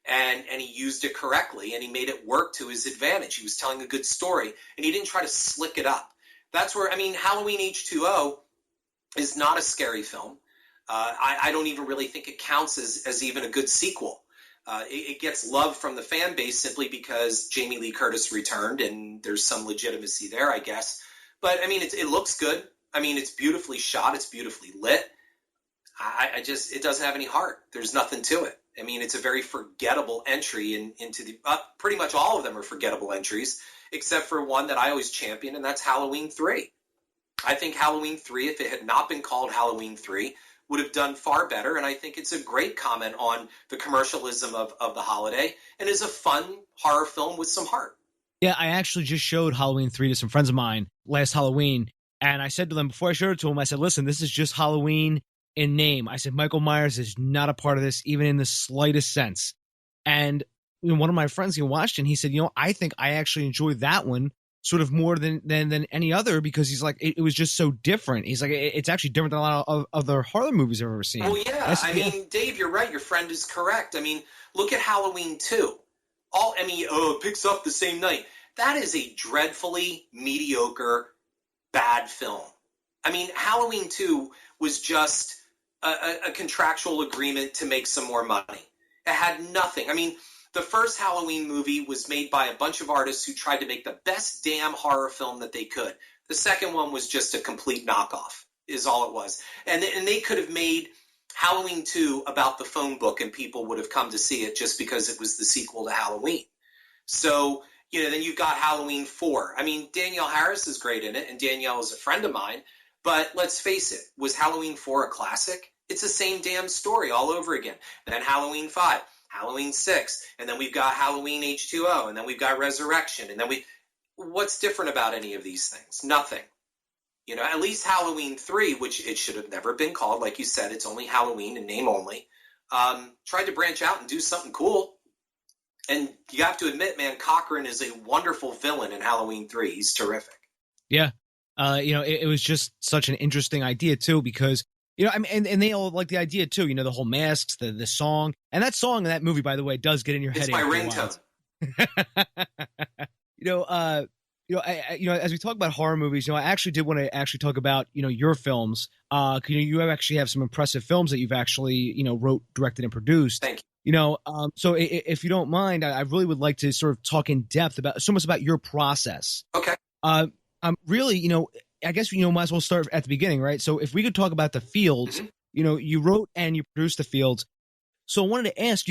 and he used it correctly, and he made it work to his advantage. He was telling a good story, and he didn't try to slick it up. That's where, Halloween H2O is not a scary film. I don't even really think it counts as even a good sequel. It gets love from the fan base simply because Jamie Lee Curtis returned, and there's some legitimacy there, I guess. But, it looks good. It's beautifully shot. It's beautifully lit. It doesn't have any heart. There's nothing to it. It's a very forgettable entry into the pretty much all of them are forgettable entries, except for one that I always champion, and that's Halloween 3. I think Halloween 3, if it had not been called Halloween 3, would have done far better, and I think it's a great comment on the commercialism of the holiday and is a fun horror film with some heart. Yeah, I actually just showed Halloween 3 to some friends of mine last Halloween, and I said to them, before I showed it to them, I said, listen, this is just Halloween in name. I said, Michael Myers is not a part of this, even in the slightest sense. And one of my friends, he watched it, and he said, I think I actually enjoyed that one sort of more than any other, because he's like, it was just so different. He's like, it's actually different than a lot of other horror movies I've ever seen. Well, yeah. Dave, you're right. Your friend is correct. Look at Halloween 2. It picks up the same night. That is a dreadfully mediocre, bad film. Halloween 2 was just a contractual agreement to make some more money. It had nothing. The first Halloween movie was made by a bunch of artists who tried to make the best damn horror film that they could. The second one was just a complete knockoff, is all it was. And they could have made Halloween 2 about the phone book, and people would have come to see it just because it was the sequel to Halloween. So, then you've got Halloween 4. Danielle Harris is great in it, and Danielle is a friend of mine. But let's face it, was Halloween 4 a classic? It's the same damn story all over again. And then Halloween 5. Halloween 6, and then we've got Halloween H2O, and then we've got Resurrection, and then what's different about any of these things? Nothing. At least Halloween 3, which it should have never been called, like you said, it's only Halloween in name only, tried to branch out and do something cool. And you have to admit, man, Cochran is a wonderful villain in Halloween 3. He's terrific. Yeah. It was just such an interesting idea, too, because and they all like the idea too. The whole masks, the song, and that song in that movie, by the way, does get in your head. It's my ringtone. As we talk about horror movies, I actually did want to actually talk about your films. You actually have some impressive films that you've actually wrote, directed, and produced. Thank you. So if you don't mind, I really would like to sort of talk in depth about your process. Okay. Really, I guess, might as well start at the beginning, right? So if we could talk about The Fields, you wrote and you produced The Fields. So I wanted to ask,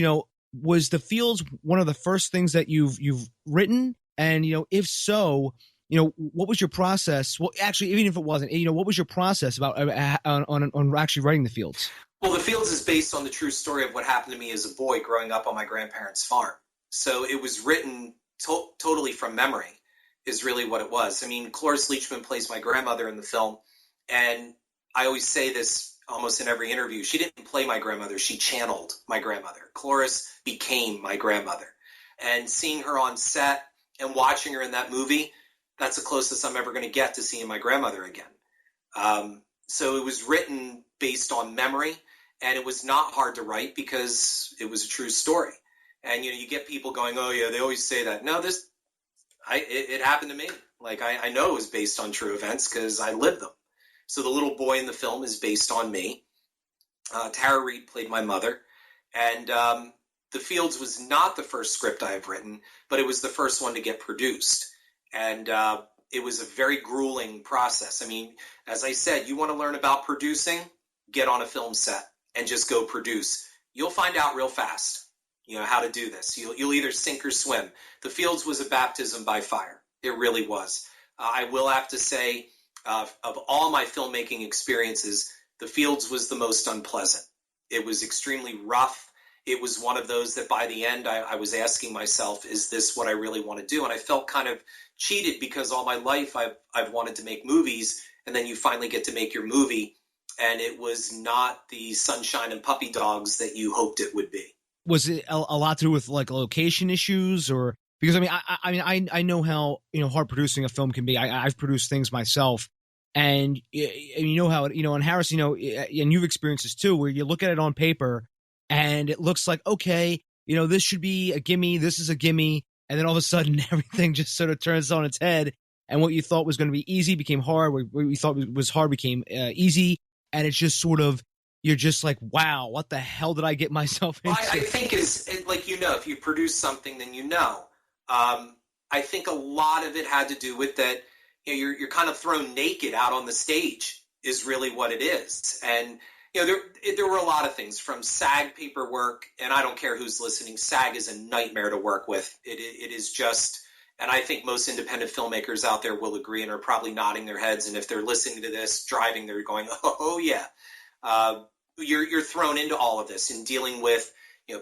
was The Fields one of the first things that you've written? And, if so, what was your process? Well, actually, even if it wasn't, what was your process about on actually writing The Fields? Well, The Fields is based on the true story of what happened to me as a boy growing up on my grandparents' farm. So it was written totally from memory. Is really what it was. Cloris Leachman plays my grandmother in the film, and I always say this almost in every interview. She didn't play my grandmother. She channeled my grandmother. Cloris became my grandmother. And seeing her on set and watching her in that movie, that's the closest I'm ever going to get to seeing my grandmother again. So it was written based on memory, and it was not hard to write because it was a true story. And, you get people going, oh, yeah, they always say that. No, it happened to me. I know it was based on true events because I lived them. So the little boy in the film is based on me. Tara Reid played my mother. And The Fields was not the first script I have written, but it was the first one to get produced. And it was a very grueling process. As I said, you want to learn about producing, get on a film set and just go produce. You'll find out real fast. how to do this. You'll either sink or swim. The Fields was a baptism by fire. It really was. I will have to say, of all my filmmaking experiences, The Fields was the most unpleasant. It was extremely rough. It was one of those that by the end I was asking myself, is this what I really want to do? And I felt kind of cheated because all my life I've wanted to make movies, and then you finally get to make your movie, and it was not the sunshine and puppy dogs that you hoped it would be. Was it a lot to do with like location issues, or because I know how hard producing a film can be. I've produced things myself, and you know how and Harris, and you've experienced this too, where you look at it on paper and it looks like, okay, this should be a gimme, this is a gimme, and then all of a sudden everything just sort of turns on its head, and what you thought was going to be easy became hard, what you thought was hard became easy, and it's just sort of, you're just like, wow, what the hell did I get myself into? I think if you produce something, then I think a lot of it had to do with that, you're kind of thrown naked out on the stage is really what it is. And, there were a lot of things from SAG paperwork, and I don't care who's listening, SAG is a nightmare to work with. It is just, and I think most independent filmmakers out there will agree and are probably nodding their heads. And if they're listening to this, driving, they're going, oh yeah. You're thrown into all of this and dealing with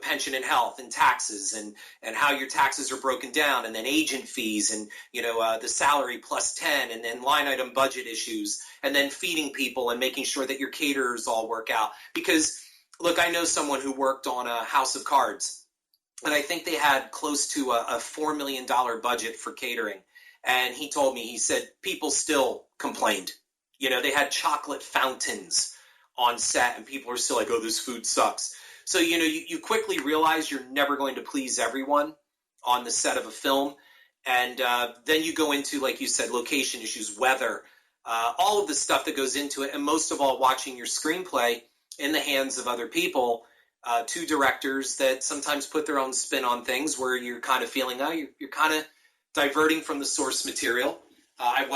pension and health and taxes and how your taxes are broken down, and then agent fees and the salary plus 10, and then line item budget issues, and then feeding people and making sure that your caterers all work out. Because look, I know someone who worked on a House of Cards, and I think they had close to a $4 million budget for catering, and he told me, he said people still complained. They had chocolate fountains on set, and people are still like, oh, this food sucks. So, you quickly realize you're never going to please everyone on the set of a film. And then you go into, like you said, location issues, weather, all of the stuff that goes into it. And most of all, watching your screenplay in the hands of other people, two directors that sometimes put their own spin on things, where you're kind of feeling, you're kind of diverting from the source material. I've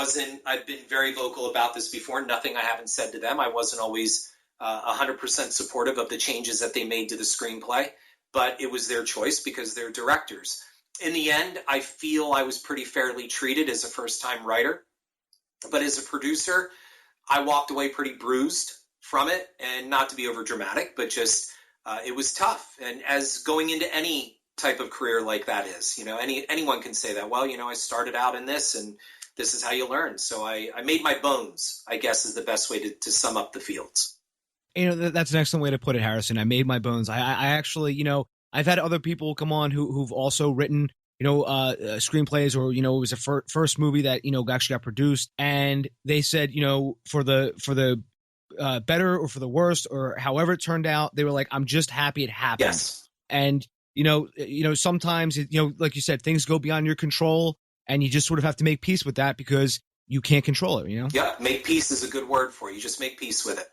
been very vocal about this before. Nothing I haven't said to them. I wasn't always 100% supportive of the changes that they made to the screenplay, but it was their choice because they're directors. In the end, I feel I was pretty fairly treated as a first-time writer, but as a producer, I walked away pretty bruised from it, and not to be over dramatic, but just it was tough. And as going into any type of career like that is, anyone can say that, well, I started out in this, and this is how you learn. So I made my bones, I guess, is the best way to sum up The Fields. That's an excellent way to put it, Harrison. I made my bones. I actually, I've had other people come on who've also written, screenplays, or, it was a first movie that, actually got produced. And they said, for the better or for the worst, or however it turned out, they were like, I'm just happy it happened. Yes. And, sometimes, like you said, things go beyond your control, and you just sort of have to make peace with that because you can't control it, Yeah, make peace is a good word for it. You just make peace with it.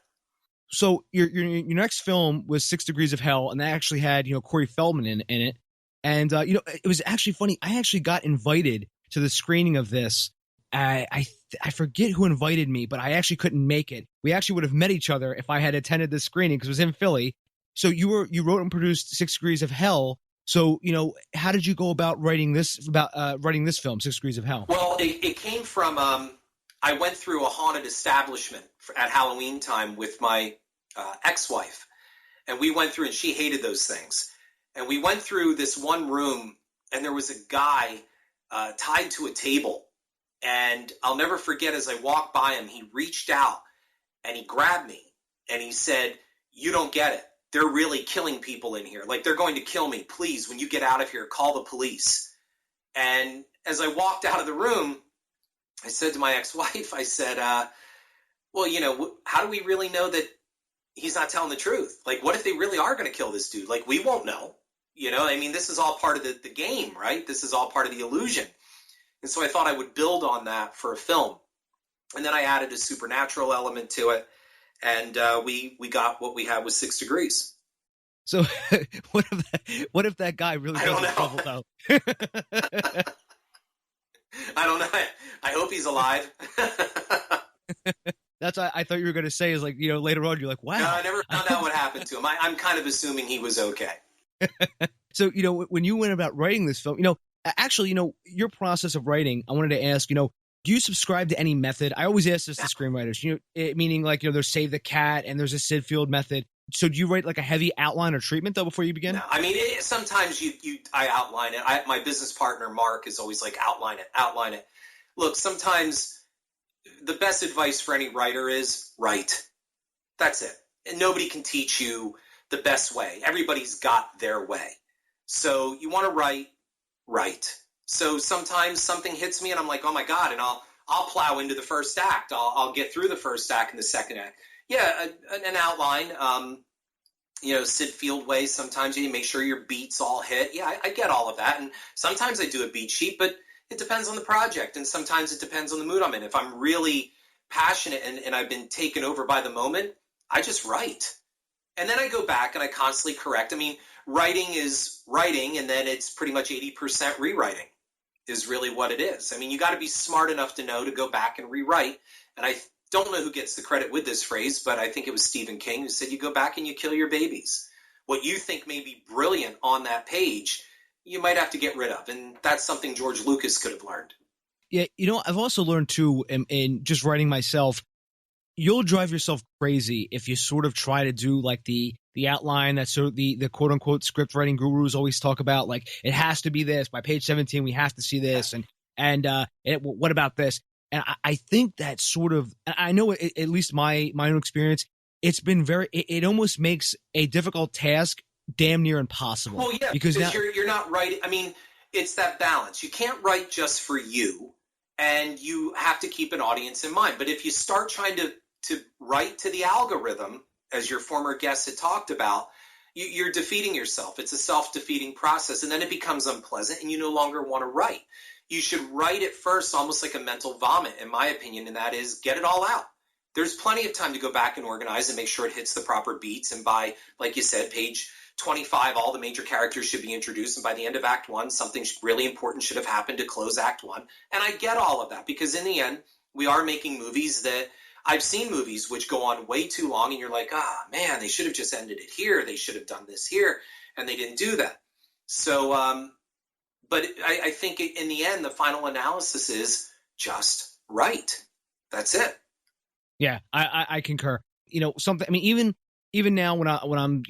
So your next film was 6 Degrees of Hell, and that actually had Corey Feldman in it, and it was actually funny. I actually got invited to the screening of this. I forget who invited me, but I actually couldn't make it. We actually would have met each other if I had attended this screening because it was in Philly. So you wrote and produced 6 Degrees of Hell. So how did you go about writing this film, 6 Degrees of Hell? Well, it came from I went through a haunted establishment at Halloween time with my ex-wife, and we went through, and she hated those things, and we went through this one room, and there was a guy tied to a table, and I'll never forget, as I walked by him, he reached out and he grabbed me and he said, you don't get it, they're really killing people in here, like they're going to kill me, please, when you get out of here, call the police. And as I walked out of the room, I said to my ex-wife, I said, well, how do we really know that he's not telling the truth? Like, what if they really are going to kill this dude? Like, we won't know. This is all part of the game, right? This is all part of the illusion. And so I thought I would build on that for a film. And then I added a supernatural element to it. And we got what we had with 6 Degrees. So what if that guy really does have trouble, though? I don't know. I hope he's alive. That's what I thought you were going to say is, like, later on you're like, wow. No, I never found out what happened to him. I'm kind of assuming he was okay. So, when you went about writing this film, actually, your process of writing, I wanted to ask, do you subscribe to any method? I always ask this to screenwriters, meaning like, there's Save the Cat and there's a Sid Field method. So do you write like a heavy outline or treatment though before you begin? No, I mean, sometimes I outline it. My business partner, Mark, is always like, outline it. Look, sometimes the best advice for any writer is write. That's it. And nobody can teach you the best way. Everybody's got their way. So you want to write. So sometimes something hits me and I'm like, oh my God, and I'll plow into the first act. I'll get through the first act and the second act. Yeah, an outline, Sid Field way. Sometimes you make sure your beats all hit. Yeah, I get all of that. And sometimes I do a beat sheet, but it depends on the project. And sometimes it depends on the mood I'm in. If I'm really passionate and I've been taken over by the moment, I just write. And then I go back and I constantly correct. I mean, writing is writing, and then it's pretty much 80% rewriting is really what it is. I mean, you got to be smart enough to know to go back and rewrite. And I don't know who gets the credit with this phrase, but I think it was Stephen King who said you go back and you kill your babies. What you think may be brilliant on that page, you might have to get rid of. And that's something George Lucas could have learned. Yeah, I've also learned too in just writing myself, you'll drive yourself crazy if you sort of try to do like the outline that sort of the quote unquote script writing gurus always talk about. Like, it has to be this by page 17. We have to see this. And what about this? And I think that sort of, I know at least my own experience, it's been it almost makes a difficult task damn near impossible. Well, yeah, because you're not writing. I mean, it's that balance. You can't write just for you, and you have to keep an audience in mind. But if you start trying to write to the algorithm, as your former guest had talked about, you're defeating yourself. It's a self-defeating process, and then it becomes unpleasant, and you no longer want to write. You should write it first, almost like a mental vomit, in my opinion, and that is get it all out. There's plenty of time to go back and organize and make sure it hits the proper beats, and by, like you said, page 25, all the major characters should be introduced, and by the end of Act 1, something really important should have happened to close Act 1. And I get all of that, because in the end, we are making movies that I've seen movies which go on way too long, and you're like, man, they should have just ended it here. They should have done this here, and they didn't do that. So, but I think in the end, the final analysis is just write. That's it. Yeah, I concur. Something. I mean, even now when I'm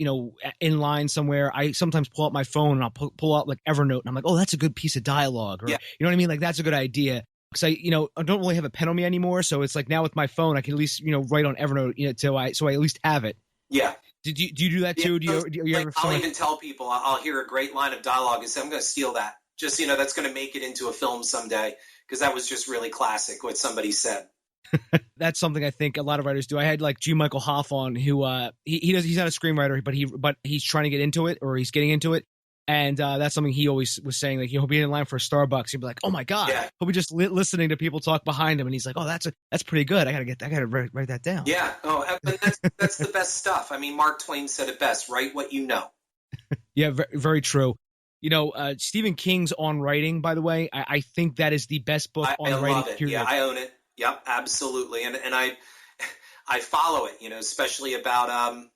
in line somewhere, I sometimes pull out my phone and I'll pull out like Evernote, and I'm like, oh, that's a good piece of dialogue, or you know what I mean? Like, that's a good idea. Because I don't really have a pen on me anymore, so it's like now with my phone, I can at least write on Evernote, so I at least have it. Yeah. Do you do that too? Do you ever? I'll even tell people, I'll hear a great line of dialogue and say, I'm going to steal that. Just that's going to make it into a film someday, because that was just really classic what somebody said. That's something I think a lot of writers do. I had like G. Michael Hoff on, who he's not a screenwriter, but he's trying to get into it, or he's getting into it. And that's something he always was saying, like, he'll be in line for a Starbucks. He'll be like, oh my God. Yeah. He'll be just listening to people talk behind him. And he's like, oh, that's pretty good. I gotta write that down. Yeah. Oh, that's the best stuff. I mean, Mark Twain said it best, write what you know. Yeah, very, very true. Stephen King's On Writing, by the way, I think that is the best book on writing. Love it. Period. Yeah, I own it. Yep, absolutely. And I follow it, especially about,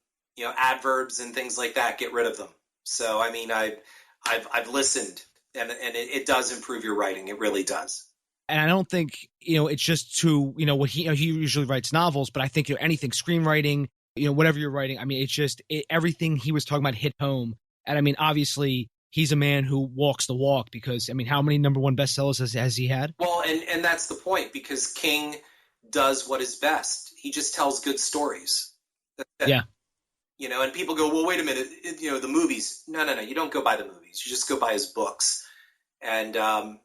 adverbs and things like that. Get rid of them. So, I mean, I've listened, and it does improve your writing. It really does. And I don't think, it's just to, what he usually writes novels, but I think, anything screenwriting, whatever you're writing, I mean, it's just everything he was talking about hit home. And I mean, obviously he's a man who walks the walk, because I mean, how many number one bestsellers has he had? Well, and that's the point, because King does what is best. He just tells good stories. Yeah. And people go, well, wait a minute, the movies. No, you don't go by the movies. You just go by his books. And, I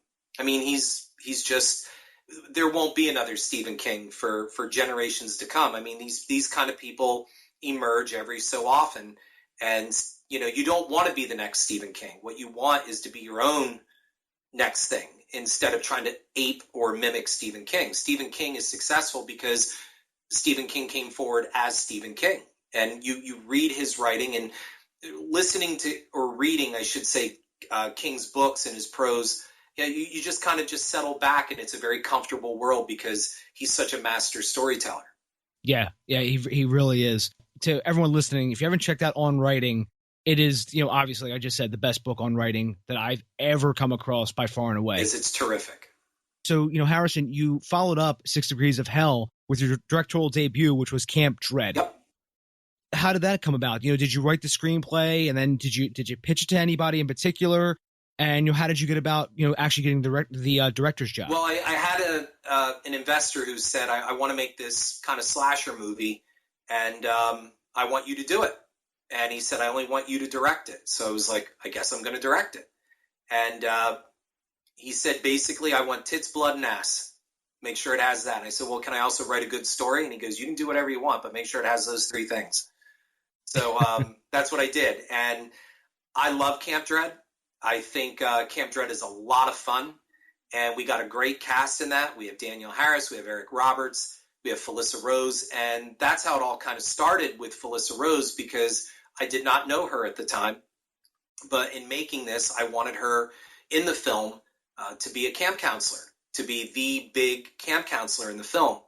mean, he's just, there won't be another Stephen King for generations to come. I mean, these kind of people emerge every so often. And, you don't want to be the next Stephen King. What you want is to be your own next thing, instead of trying to ape or mimic Stephen King. Stephen King is successful because Stephen King came forward as Stephen King. And you read his writing, and listening to, or reading, I should say, King's books and his prose, you just kind of just settle back, and it's a very comfortable world, because he's such a master storyteller. Yeah, he really is. To everyone listening, if you haven't checked out On Writing, it is, obviously, like I just said, the best book on writing that I've ever come across by far and away. It's terrific. So, Harrison, you followed up 6 Degrees of Hell with your directorial debut, which was Camp Dread. Yep. How did that come about? Did you write the screenplay, and then did you pitch it to anybody in particular? And how did you get about actually getting the director's job? Well, I had an investor who said, I want to make this kind of slasher movie, and I want you to do it. And he said, I only want you to direct it. So I was like, I guess I'm going to direct it. And he said, basically, I want tits, blood, and ass. Make sure it has that. And I said, well, can I also write a good story? And he goes, you can do whatever you want, but make sure it has those 3 things. So that's what I did. And I love Camp Dread. I think Camp Dread is a lot of fun. And we got a great cast in that. We have Danielle Harris. We have Eric Roberts. We have Felissa Rose. And that's how it all kind of started with Felissa Rose, because I did not know her at the time. But in making this, I wanted her in the film to be a camp counselor, to be the big camp counselor in the film.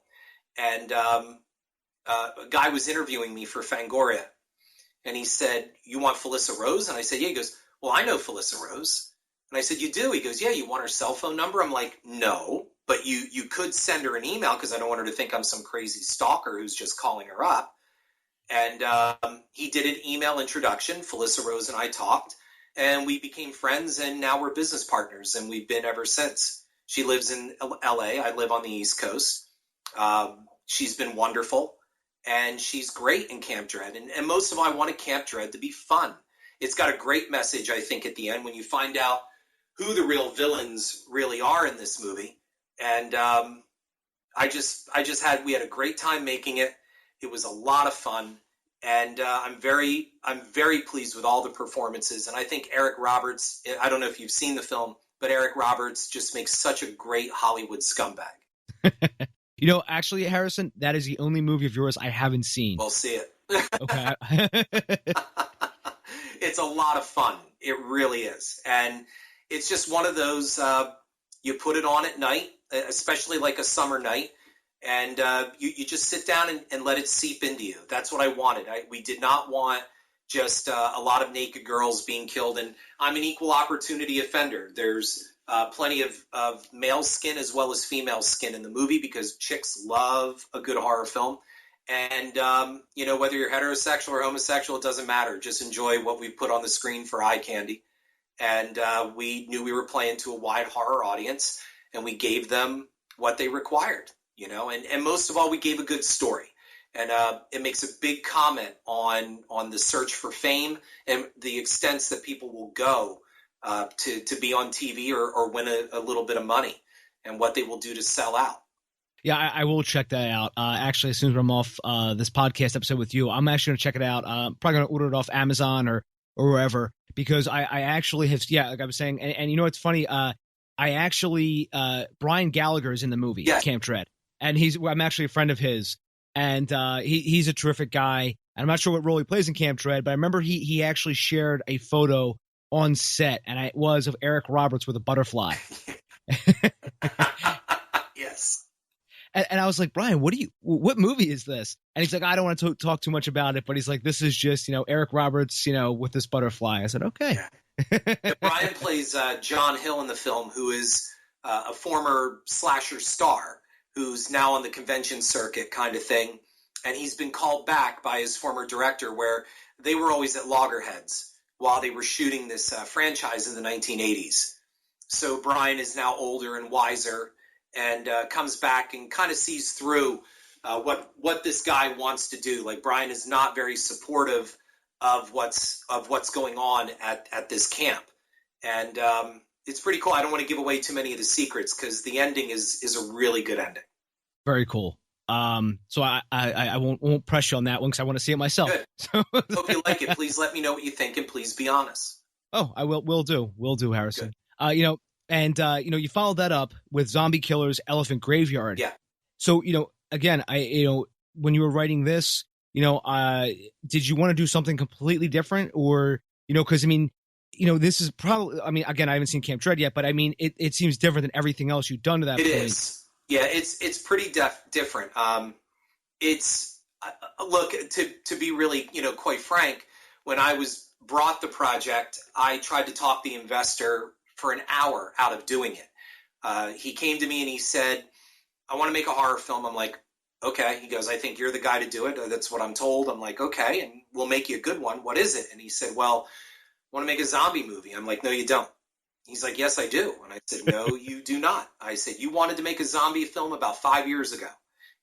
And a guy was interviewing me for Fangoria. And he said, you want Felissa Rose? And I said, yeah. He goes, well, I know Felissa Rose. And I said, you do? He goes, yeah, you want her cell phone number? I'm like, no, but you could send her an email, because I don't want her to think I'm some crazy stalker who's just calling her up. And he did an email introduction. Felissa Rose and I talked, and we became friends, and now we're business partners, and we've been ever since. She lives in L.A. I live on the East Coast. She's been wonderful. And she's great in Camp Dread. And most of all, I wanted Camp Dread to be fun. It's got a great message, I think, at the end when you find out who the real villains really are in this movie. And we had a great time making it. It was a lot of fun. And I'm very pleased with all the performances. And I think Eric Roberts, I don't know if you've seen the film, but Eric Roberts just makes such a great Hollywood scumbag. Actually, Harrison, that is the only movie of yours I haven't seen. Well, see it. Okay. It's a lot of fun. It really is. And it's just one of those, you put it on at night, especially like a summer night, and you just sit down and let it seep into you. That's what I wanted. We did not want just a lot of naked girls being killed. And I'm an equal opportunity offender. There's plenty of male skin as well as female skin in the movie, because chicks love a good horror film. And, whether you're heterosexual or homosexual, it doesn't matter. Just enjoy what we put on the screen for eye candy. And we knew we were playing to a wide horror audience, and we gave them what they required, and most of all, we gave a good story. And it makes a big comment on the search for fame and the extents that people will go to be on TV or win a little bit of money, and what they will do to sell out. Yeah, I will check that out. Actually, as soon as I'm off this podcast episode with you, I'm actually going to check it out. Probably going to order it off Amazon or wherever, because I actually have, like I was saying, and it's funny, I actually, Brian Gallagher is in the movie, Camp Dread, and I'm actually a friend of his, and he's a terrific guy. I'm not sure what role he plays in Camp Dread, but I remember he actually shared a photo on set, and it was of Eric Roberts with a butterfly. Yes. And I was like, Brian, what movie is this? And he's like, I don't want to talk too much about it, but he's like, this is just, Eric Roberts, with this butterfly. I said, okay. Yeah. Brian plays John Hill in the film, who is a former slasher star, who's now on the convention circuit kind of thing. And he's been called back by his former director, where they were always at loggerheads while they were shooting this franchise in the 1980s. So Brian is now older and wiser, and comes back and kind of sees through what this guy wants to do. Like, Brian is not very supportive of what's going on at this camp, and it's pretty cool. I don't want to give away too many of the secrets, because the ending is a really good ending. Very cool. So I won't press you on that one, because I want to see it myself. Good. So, hope you like it. Please let me know what you think, and please be honest. Oh, I will do, Harrison. Good. And, you followed that up with Zombie Killer's Elephant Graveyard. Yeah. So, again, when you were writing this, did you want to do something completely different, or, because, this is probably, again, I haven't seen Camp Dread yet, but it seems different than everything else you've done to that point. It is. Yeah, it's pretty different. Look, to be really, quite frank, when I was brought the project, I tried to talk the investor for an hour out of doing it. He came to me and he said, I want to make a horror film. I'm like, okay. He goes, I think you're the guy to do it. That's what I'm told. I'm like, okay, and we'll make you a good one. What is it? And he said, well, I want to make a zombie movie. I'm like, no, you don't. He's like, yes, I do. And I said, no, you do not. I said, you wanted to make a zombie film about 5 years ago.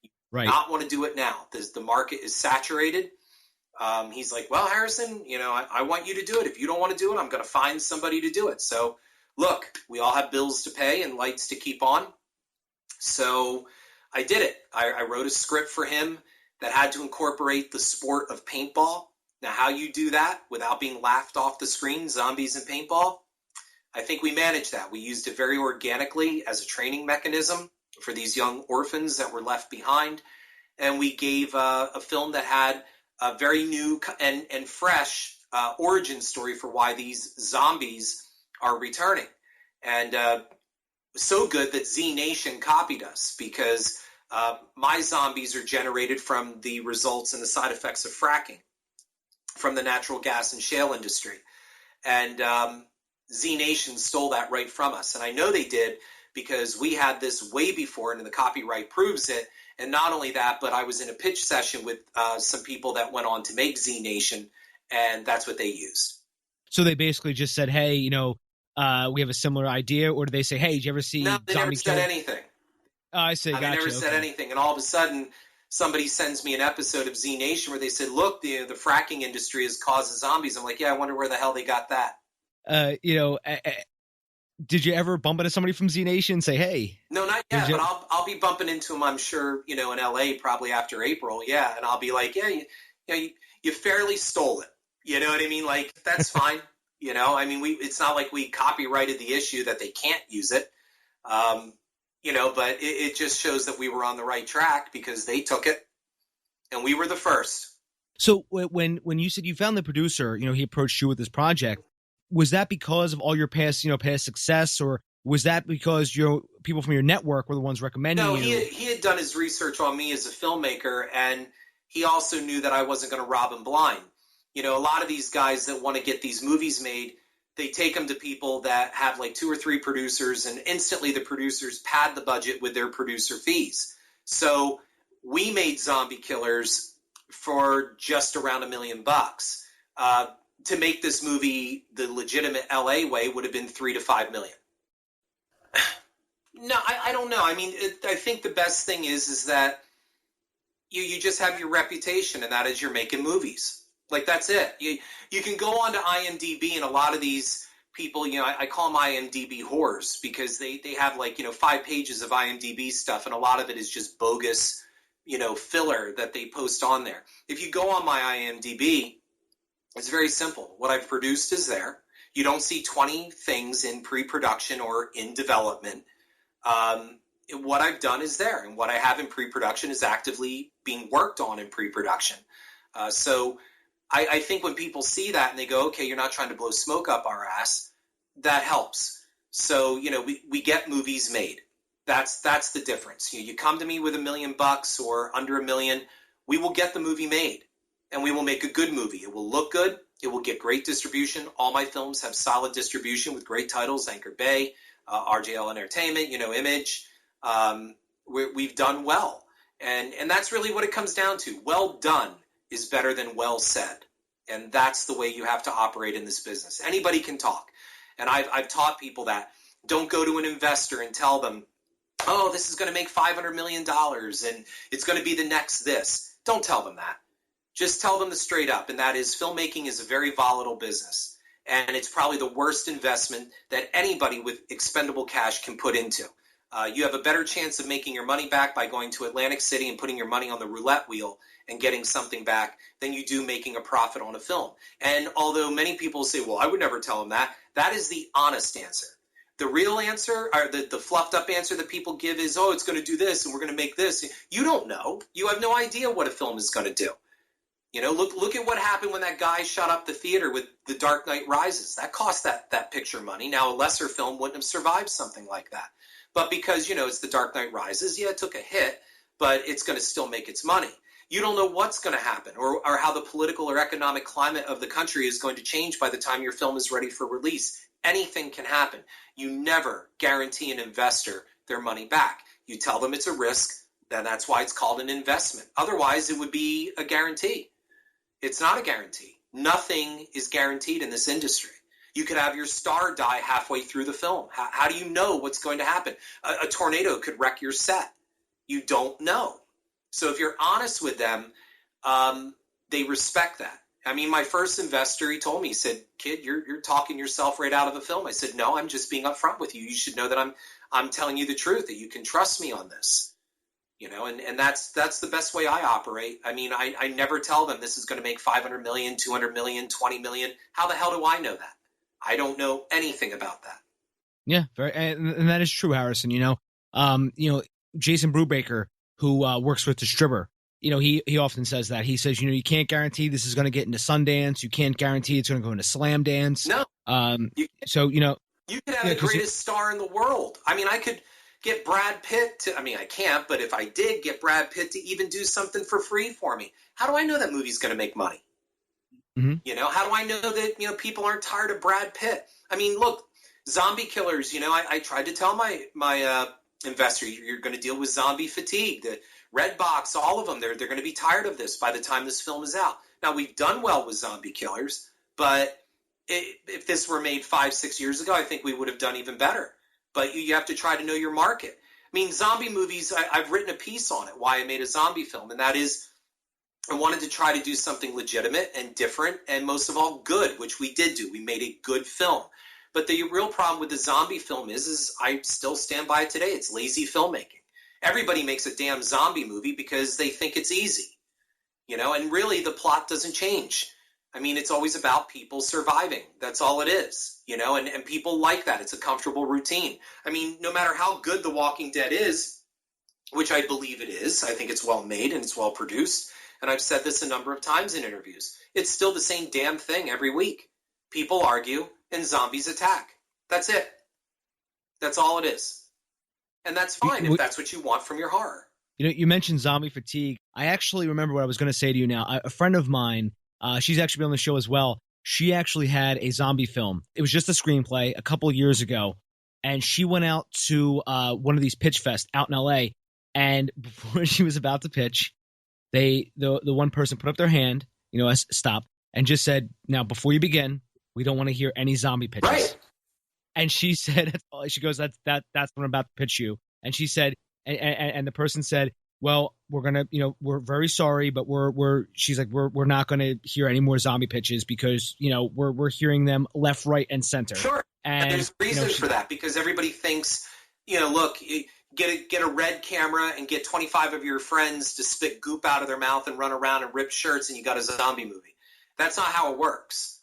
You do not want to do it now. The market is saturated. He's like, well, Harrison, I want you to do it. If you don't want to do it, I'm going to find somebody to do it. So look, we all have bills to pay and lights to keep on. So I did it. I wrote a script for him that had to incorporate the sport of paintball. Now, how you do that without being laughed off the screen, zombies and paintball, I think we managed that. We used it very organically as a training mechanism for these young orphans that were left behind. And we gave a film that had a very new and fresh origin story for why these zombies are returning. And so good that Z Nation copied us, because my zombies are generated from the results and the side effects of fracking from the natural gas and shale industry. And Z Nation stole that right from us. And I know they did, because we had this way before, and the copyright proves it. And not only that, but I was in a pitch session with some people that went on to make Z Nation, and that's what they used. So they basically just said, hey, we have a similar idea, or did they say, hey, did you ever see No, they Zombie never said Killer? anything. Oh, I see. They never said anything. And all of a sudden, somebody sends me an episode of Z Nation where they said, look, the fracking industry has caused the zombies. I'm like, yeah, I wonder where the hell they got that. Did you ever bump into somebody from Z Nation and say, hey? No, not yet, but I'll be bumping into them, I'm sure, in LA probably after April. Yeah. And I'll be like, yeah, you fairly stole it. You know what I mean? Like, that's fine. It's not like we copyrighted the issue that they can't use it. But it just shows that we were on the right track, because they took it and we were the first. So when you said you found the producer, he approached you with this project, was that because of all your past success, or was that because people from your network were the ones recommending you? No, he had done his research on me as a filmmaker, and he also knew that I wasn't going to rob him blind. A lot of these guys that want to get these movies made, they take them to people that have like 2 or 3 producers, and instantly the producers pad the budget with their producer fees. So we made Zombie Killers for just around $1 million. To make this movie the legitimate LA way would have been $3 to $5 million. No, I don't know. I think the best thing is that you just have your reputation, and that is you're making movies. Like, that's it. You can go on to IMDb, and a lot of these people, I call them IMDb whores, because they have 5 pages of IMDb stuff, and a lot of it is just bogus, filler that they post on there. If you go on my IMDb, it's very simple. What I've produced is there. You don't see 20 things in pre-production or in development. What I've done is there, and what I have in pre-production is actively being worked on in pre-production. So I think when people see that and they go, okay, you're not trying to blow smoke up our ass, that helps. So, we get movies made. That's the difference. You come to me with $1 million or under $1 million, we will get the movie made, and we will make a good movie. It will look good. It will get great distribution. All my films have solid distribution with great titles: Anchor Bay, RJL Entertainment, Image. We've done well. And that's really what it comes down to. Well done is better than well said. And that's the way you have to operate in this business. Anybody can talk. And I've taught people that. Don't go to an investor and tell them, oh, this is going to make $500 million and it's going to be the next this. Don't tell them that. Just tell them the straight up. And that is, filmmaking is a very volatile business. And it's probably the worst investment that anybody with expendable cash can put into. You have a better chance of making your money back by going to Atlantic City and putting your money on the roulette wheel and getting something back than you do making a profit on a film. And although many people say, well, I would never tell them that, that is the honest answer. The real answer, or the fluffed up answer that people give is, oh, it's going to do this and we're going to make this. You don't know. You have no idea what a film is going to do. Look at what happened when that guy shot up the theater with The Dark Knight Rises. That cost that picture money. Now, a lesser film wouldn't have survived something like that. But because, it's The Dark Knight Rises, yeah, it took a hit, but it's going to still make its money. You don't know what's going to happen or how the political or economic climate of the country is going to change by the time your film is ready for release. Anything can happen. You never guarantee an investor their money back. You tell them it's a risk, then that's why it's called an investment. Otherwise, it would be a guarantee. It's not a guarantee. Nothing is guaranteed in this industry. You could have your star die halfway through the film. How do you know what's going to happen? A tornado could wreck your set. You don't know. So if you're honest with them, they respect that. I mean, my first investor, he told me, he said, "Kid, you're talking yourself right out of the film." I said, "No, I'm just being upfront with you. You should know that I'm telling you the truth, that you can trust me on this." You know, and that's the best way I operate. I mean, I never tell them this is going to make 500 million, 200 million, 20 million. How the hell do I know that? I don't know anything about that. Yeah, and that is true, Harrison. Jason Brubaker, who works with Distributor, he often says that. He says, you can't guarantee this is going to get into Sundance. You can't guarantee it's going to go into Slam Dance. No. You could have the greatest star in the world. I mean, I could get Brad Pitt to, I mean, I can't, but if I did get Brad Pitt to even do something for free for me, how do I know that movie's going to make money? Mm-hmm. How do I know that, people aren't tired of Brad Pitt? I mean, look, zombie killers, I tried to tell my investor, you're going to deal with zombie fatigue. The Redbox, all of them, they're going to be tired of this by the time this film is out. Now, we've done well with zombie killers, but if this were made 5-6 years ago, I think we would have done even better. But you have to try to know your market. I mean, zombie movies, I've written a piece on it, why I made a zombie film, and that is I wanted to try to do something legitimate and different and most of all good, which we did do. We made a good film. But the real problem with the zombie film is I still stand by it today. It's lazy filmmaking. Everybody makes a damn zombie movie because they think it's easy, and really the plot doesn't change. I mean, it's always about people surviving. That's all it is, and people like that. It's a comfortable routine. I mean, no matter how good The Walking Dead is, which I believe it is, I think it's well made and it's well produced. And I've said this a number of times in interviews. It's still the same damn thing every week. People argue and zombies attack. That's it. That's all it is. And that's fine if that's what you want from your horror. You mentioned zombie fatigue. I actually remember what I was going to say to you now. A friend of mine, she's actually been on the show as well. She actually had a zombie film. It was just a screenplay a couple of years ago. And she went out to one of these pitch fests out in L.A. And before she was about to pitch, the one person put up their hand, stop, and just said, "Now, before you begin, we don't want to hear any zombie pitches." Right. And she said, she goes, that's what I'm about to pitch you. And she said, and the person said, "Well, we're gonna, we're very sorry, but she's like, we're not gonna hear any more zombie pitches because, we're hearing them left, right, and center." Sure. And there's reasons for that because everybody thinks, look, get a red camera and get 25 of your friends to spit goop out of their mouth and run around and rip shirts and you got a zombie movie. That's not how it works.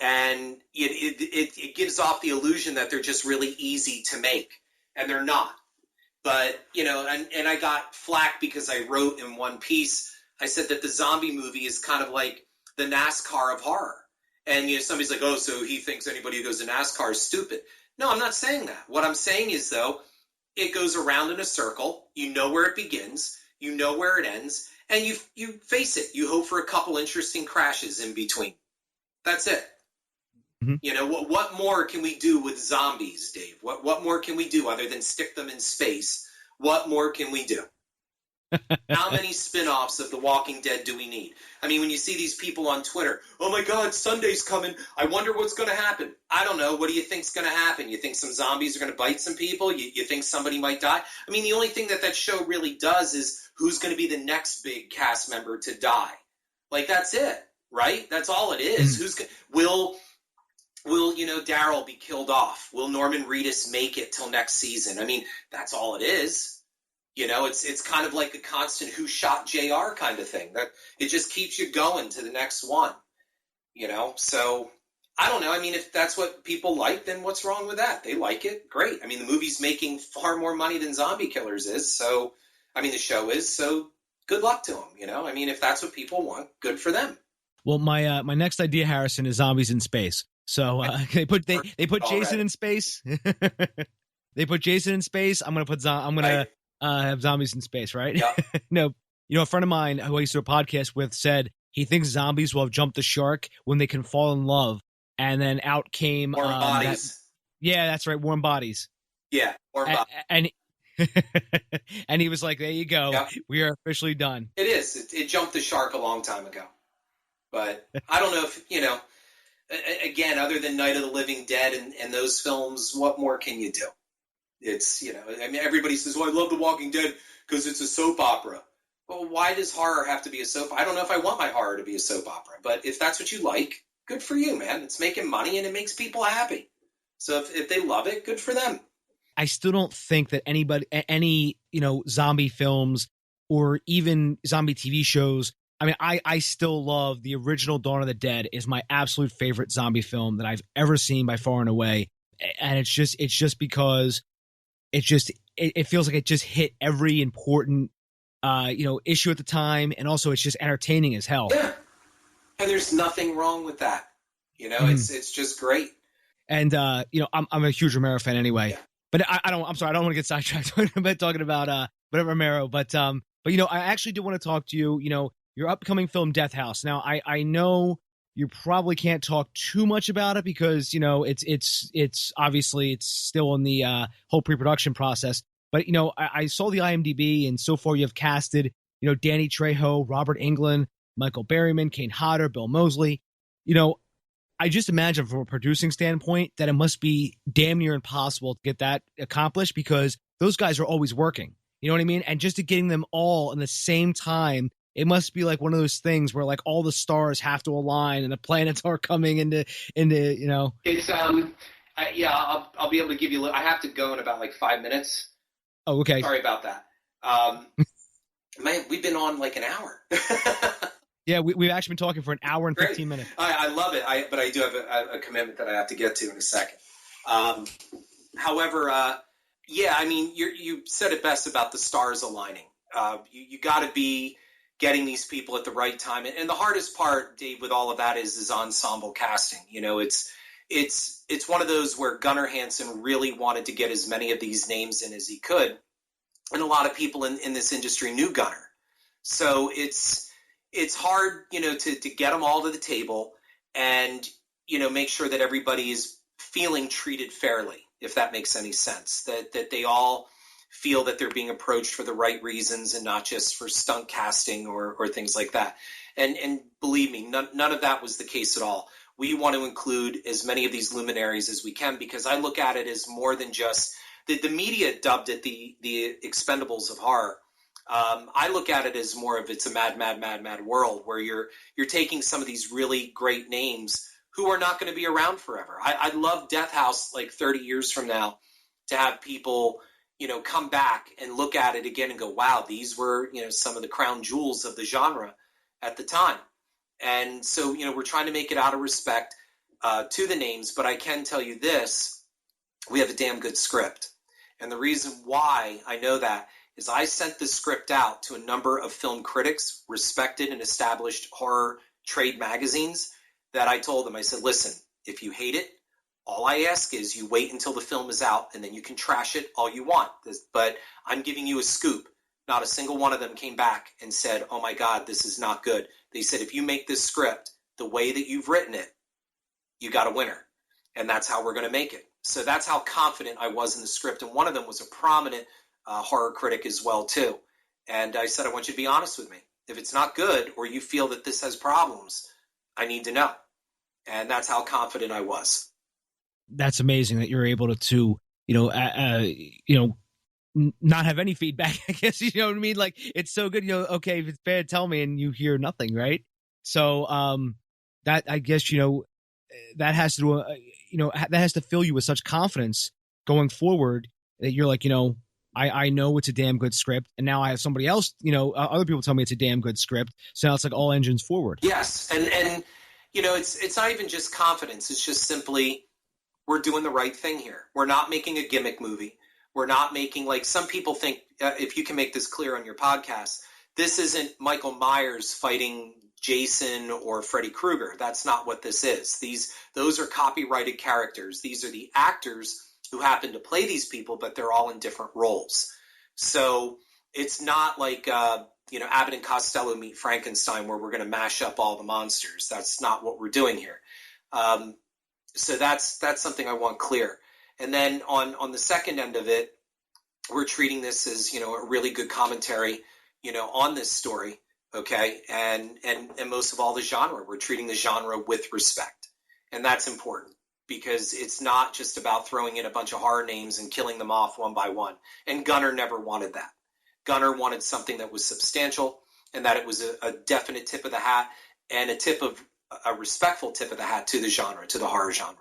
And it gives off the illusion that they're just really easy to make, and they're not. But, and I got flack because I wrote in one piece, I said that the zombie movie is kind of like the NASCAR of horror. And, somebody's like, "Oh, so he thinks anybody who goes to NASCAR is stupid." No, I'm not saying that. What I'm saying is, though, it goes around in a circle. You know where it begins. You know where it ends. And you face it. You hope for a couple interesting crashes in between. That's it. Mm-hmm. What more can we do with zombies, Dave? What more can we do other than stick them in space? What more can we do? How many spin-offs of The Walking Dead do we need? I mean, when you see these people on Twitter, "Oh my God, Sunday's coming. I wonder what's going to happen." I don't know. What do you think's going to happen? You think some zombies are going to bite some people? You think somebody might die? I mean, the only thing that show really does is who's going to be the next big cast member to die. Like, that's it, right? That's all it is. Will Daryl be killed off? Will Norman Reedus make it till next season? I mean, that's all it is. It's kind of like a constant who shot JR kind of thing. That it just keeps you going to the next one. So I don't know. I mean, if that's what people like, then what's wrong with that? They like it. Great. I mean, the movie's making far more money than Zombie Killers is. So, I mean, the show is. So good luck to them. I mean, if that's what people want, good for them. Well, my next idea, Harrison, is zombies in space. So they put Jason in space. They put Jason in space. I'm gonna have zombies in space, right? Yeah. No, A friend of mine who I used to do a podcast with said he thinks zombies will have jumped the shark when they can fall in love. And then out came... Warm bodies. Yeah, that's right. Warm bodies. Yeah, warm bodies. And and he was like, there you go. Yep. We are officially done. It is. It jumped the shark a long time ago. But I don't know if, again, other than Night of the Living Dead and those films, what more can you do? It's, everybody says, well, I love The Walking Dead because it's a soap opera. Well, why does horror have to be a soap? I don't know if I want my horror to be a soap opera, but if that's what you like, good for you, man. It's making money and it makes people happy. So if they love it, good for them. I still don't think that any zombie films or even zombie TV shows. I mean, I still love the original Dawn of the Dead is my absolute favorite zombie film that I've ever seen by far and away. And it's just because it feels like it just hit every important, issue at the time. And also it's just entertaining as hell. Yeah. And there's nothing wrong with that. It's just great. And, I'm a huge Romero fan anyway, but I don't want to get sidetracked talking about Romero, but I actually do want to talk to you, your upcoming film Death House. Now I know you probably can't talk too much about it because, it's obviously it's still in the whole pre-production process, but, I saw the IMDb and so far you've casted, Danny Trejo, Robert Englund, Michael Berryman, Kane Hodder, Bill Moseley, I just imagine from a producing standpoint that it must be damn near impossible to get that accomplished because those guys are always working. You know what I mean? And just to getting them all in the same time, it must be like one of those things where like all the stars have to align and the planets are coming into. It's I'll be able to give you. I have to go in about like 5 minutes. Oh, okay. Sorry about that. Man, we've been on like an hour. Yeah, we've actually been talking for an hour and 15 minutes. I love it, but I do have a commitment that I have to get to in a second. However, you said it best about the stars aligning. You got to be getting these people at the right time. And the hardest part, Dave, with all of that is ensemble casting. It's one of those where Gunnar Hansen really wanted to get as many of these names in as he could. And a lot of people in this industry knew Gunnar. So it's hard, to get them all to the table and, make sure that everybody is feeling treated fairly, if that makes any sense, that they all feel that they're being approached for the right reasons and not just for stunt casting or things like that. And believe me, none of that was the case at all. We want to include as many of these luminaries as we can because I look at it as more than just the media dubbed it the Expendables of horror. I look at it as more of it's a mad, mad, mad, mad world where you're taking some of these really great names who are not going to be around forever. I'd love Death House like 30 years from now to have people, come back and look at it again and go, wow, these were, some of the crown jewels of the genre at the time. And so, we're trying to make it out of respect to the names, but I can tell you this, we have a damn good script. And the reason why I know that is I sent the script out to a number of film critics, respected and established horror trade magazines, that I told them, I said, listen, if you hate it, all I ask is you wait until the film is out and then you can trash it all you want. But I'm giving you a scoop. Not a single one of them came back and said, oh my God, this is not good. They said, if you make this script the way that you've written it, you got a winner. And that's how we're going to make it. So that's how confident I was in the script. And one of them was a prominent horror critic as well, too. And I said, I want you to be honest with me. If it's not good or you feel that this has problems, I need to know. And that's how confident I was. That's amazing that you're able to not have any feedback, I guess, you know what I mean? Like, it's so good, okay, if it's bad, tell me, and you hear nothing, right? So that, I guess, that has to, that has to fill you with such confidence going forward that you're like, I know it's a damn good script, and now I have somebody else, other people tell me it's a damn good script, so now it's like all engines forward. Yes, and it's not even just confidence, it's just simply we're doing the right thing here. We're not making a gimmick movie. We're not making, like some people think, if you can make this clear on your podcast, this isn't Michael Myers fighting Jason or Freddy Krueger. That's not what this is. Those are copyrighted characters. These are the actors who happen to play these people, but they're all in different roles. So it's not like Abbott and Costello meet Frankenstein, where we're going to mash up all the monsters. That's not what we're doing here. So that's something I want clear. And then on the second end of it, we're treating this as, a really good commentary, on this story. Okay. And most of all, the genre. We're treating the genre with respect. And that's important, because it's not just about throwing in a bunch of horror names and killing them off one by one. And Gunnar never wanted that. Gunnar wanted something that was substantial, and that it was a definite tip of the hat, and a respectful tip of the hat to the genre, to the horror genre.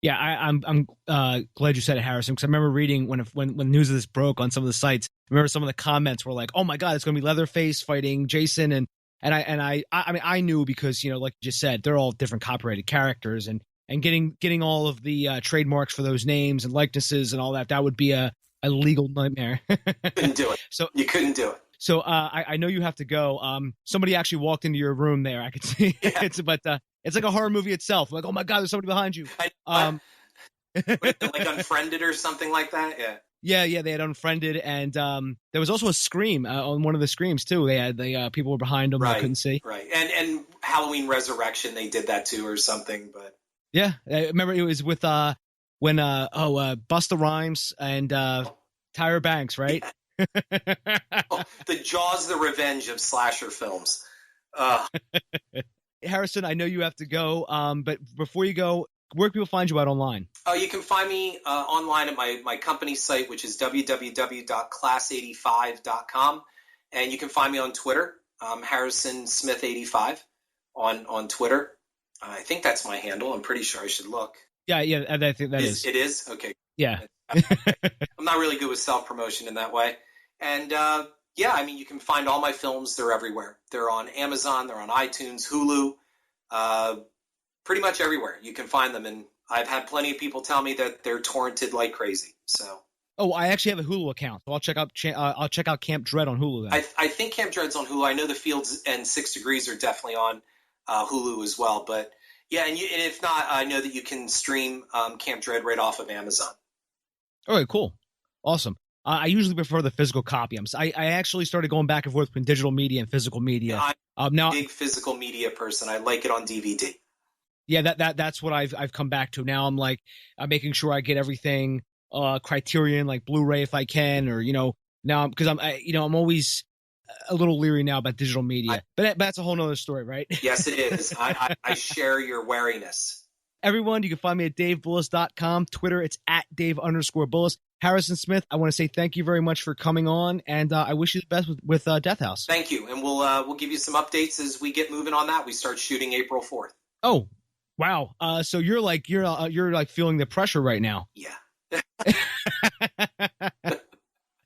Yeah, I'm glad you said it, Harrison, because I remember reading when news of this broke on some of the sites. I remember some of the comments were like, "Oh my God, it's going to be Leatherface fighting Jason," and I knew, because like you just said, they're all different copyrighted characters, and getting all of the trademarks for those names and likenesses and all that would be a legal nightmare. Couldn't do it. So you couldn't do it. So I know you have to go. Somebody actually walked into your room there. I could see. Yeah. It's like a horror movie itself. Like, oh my God, there's somebody behind you. Like Unfriended or something like that. Yeah. Yeah. They had Unfriended, and there was also a Scream on one of the Screams too. They had the people were behind them. Right. I couldn't see. Right. And Halloween Resurrection, they did that too, or something. But yeah, I remember it was with when Busta Rhymes and Tyra Banks, right? The Jaws, the revenge of slasher films. Harrison, I know you have to go, but before you go, where can people find you out online? You can find me online at my company site, which is www.class85.com, and you can find me on Twitter, Harrison Smith 85 on Twitter. I think that's my handle. I'm pretty sure I should look. Yeah, I think that is. It is? Okay. Yeah. I'm not really good with self-promotion in that way. And you can find all my films. They're everywhere. They're on Amazon. They're on iTunes, Hulu, pretty much everywhere. You can find them. And I've had plenty of people tell me that they're torrented like crazy. So. Oh, I actually have a Hulu account. So I'll check out Camp Dread on Hulu then. I think Camp Dread's on Hulu. I know The Fields and 6 Degrees are definitely on Hulu as well. But yeah, and if not, I know that you can stream Camp Dread right off of Amazon. All right, cool. Awesome. I usually prefer the physical copy. I actually started going back and forth between digital media and physical media. I'm a big physical media person. I like it on DVD. Yeah, that's what I've come back to. Now I'm making sure I get everything Criterion, like Blu-ray if I can, or now because I'm always a little leery now about digital media. But that's a whole nother story, right? Yes, it is. I share your wariness. Everyone, you can find me at davebullis.com. Twitter, it's at Dave_Bullis. Harrison Smith, I want to say thank you very much for coming on, and I wish you the best with Death House. Thank you, and we'll give you some updates as we get moving on that. We start shooting April 4th. Oh, wow! So you're feeling the pressure right now. Yeah.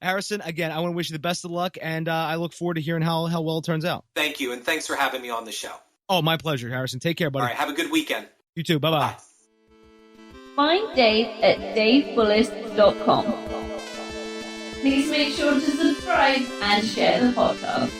Harrison, again, I want to wish you the best of luck, and I look forward to hearing how well it turns out. Thank you, and thanks for having me on the show. Oh, my pleasure, Harrison. Take care, buddy. All right, have a good weekend. You too. Bye-bye. Bye. Find Dave at davebullis.com. Please make sure to subscribe and share the podcast.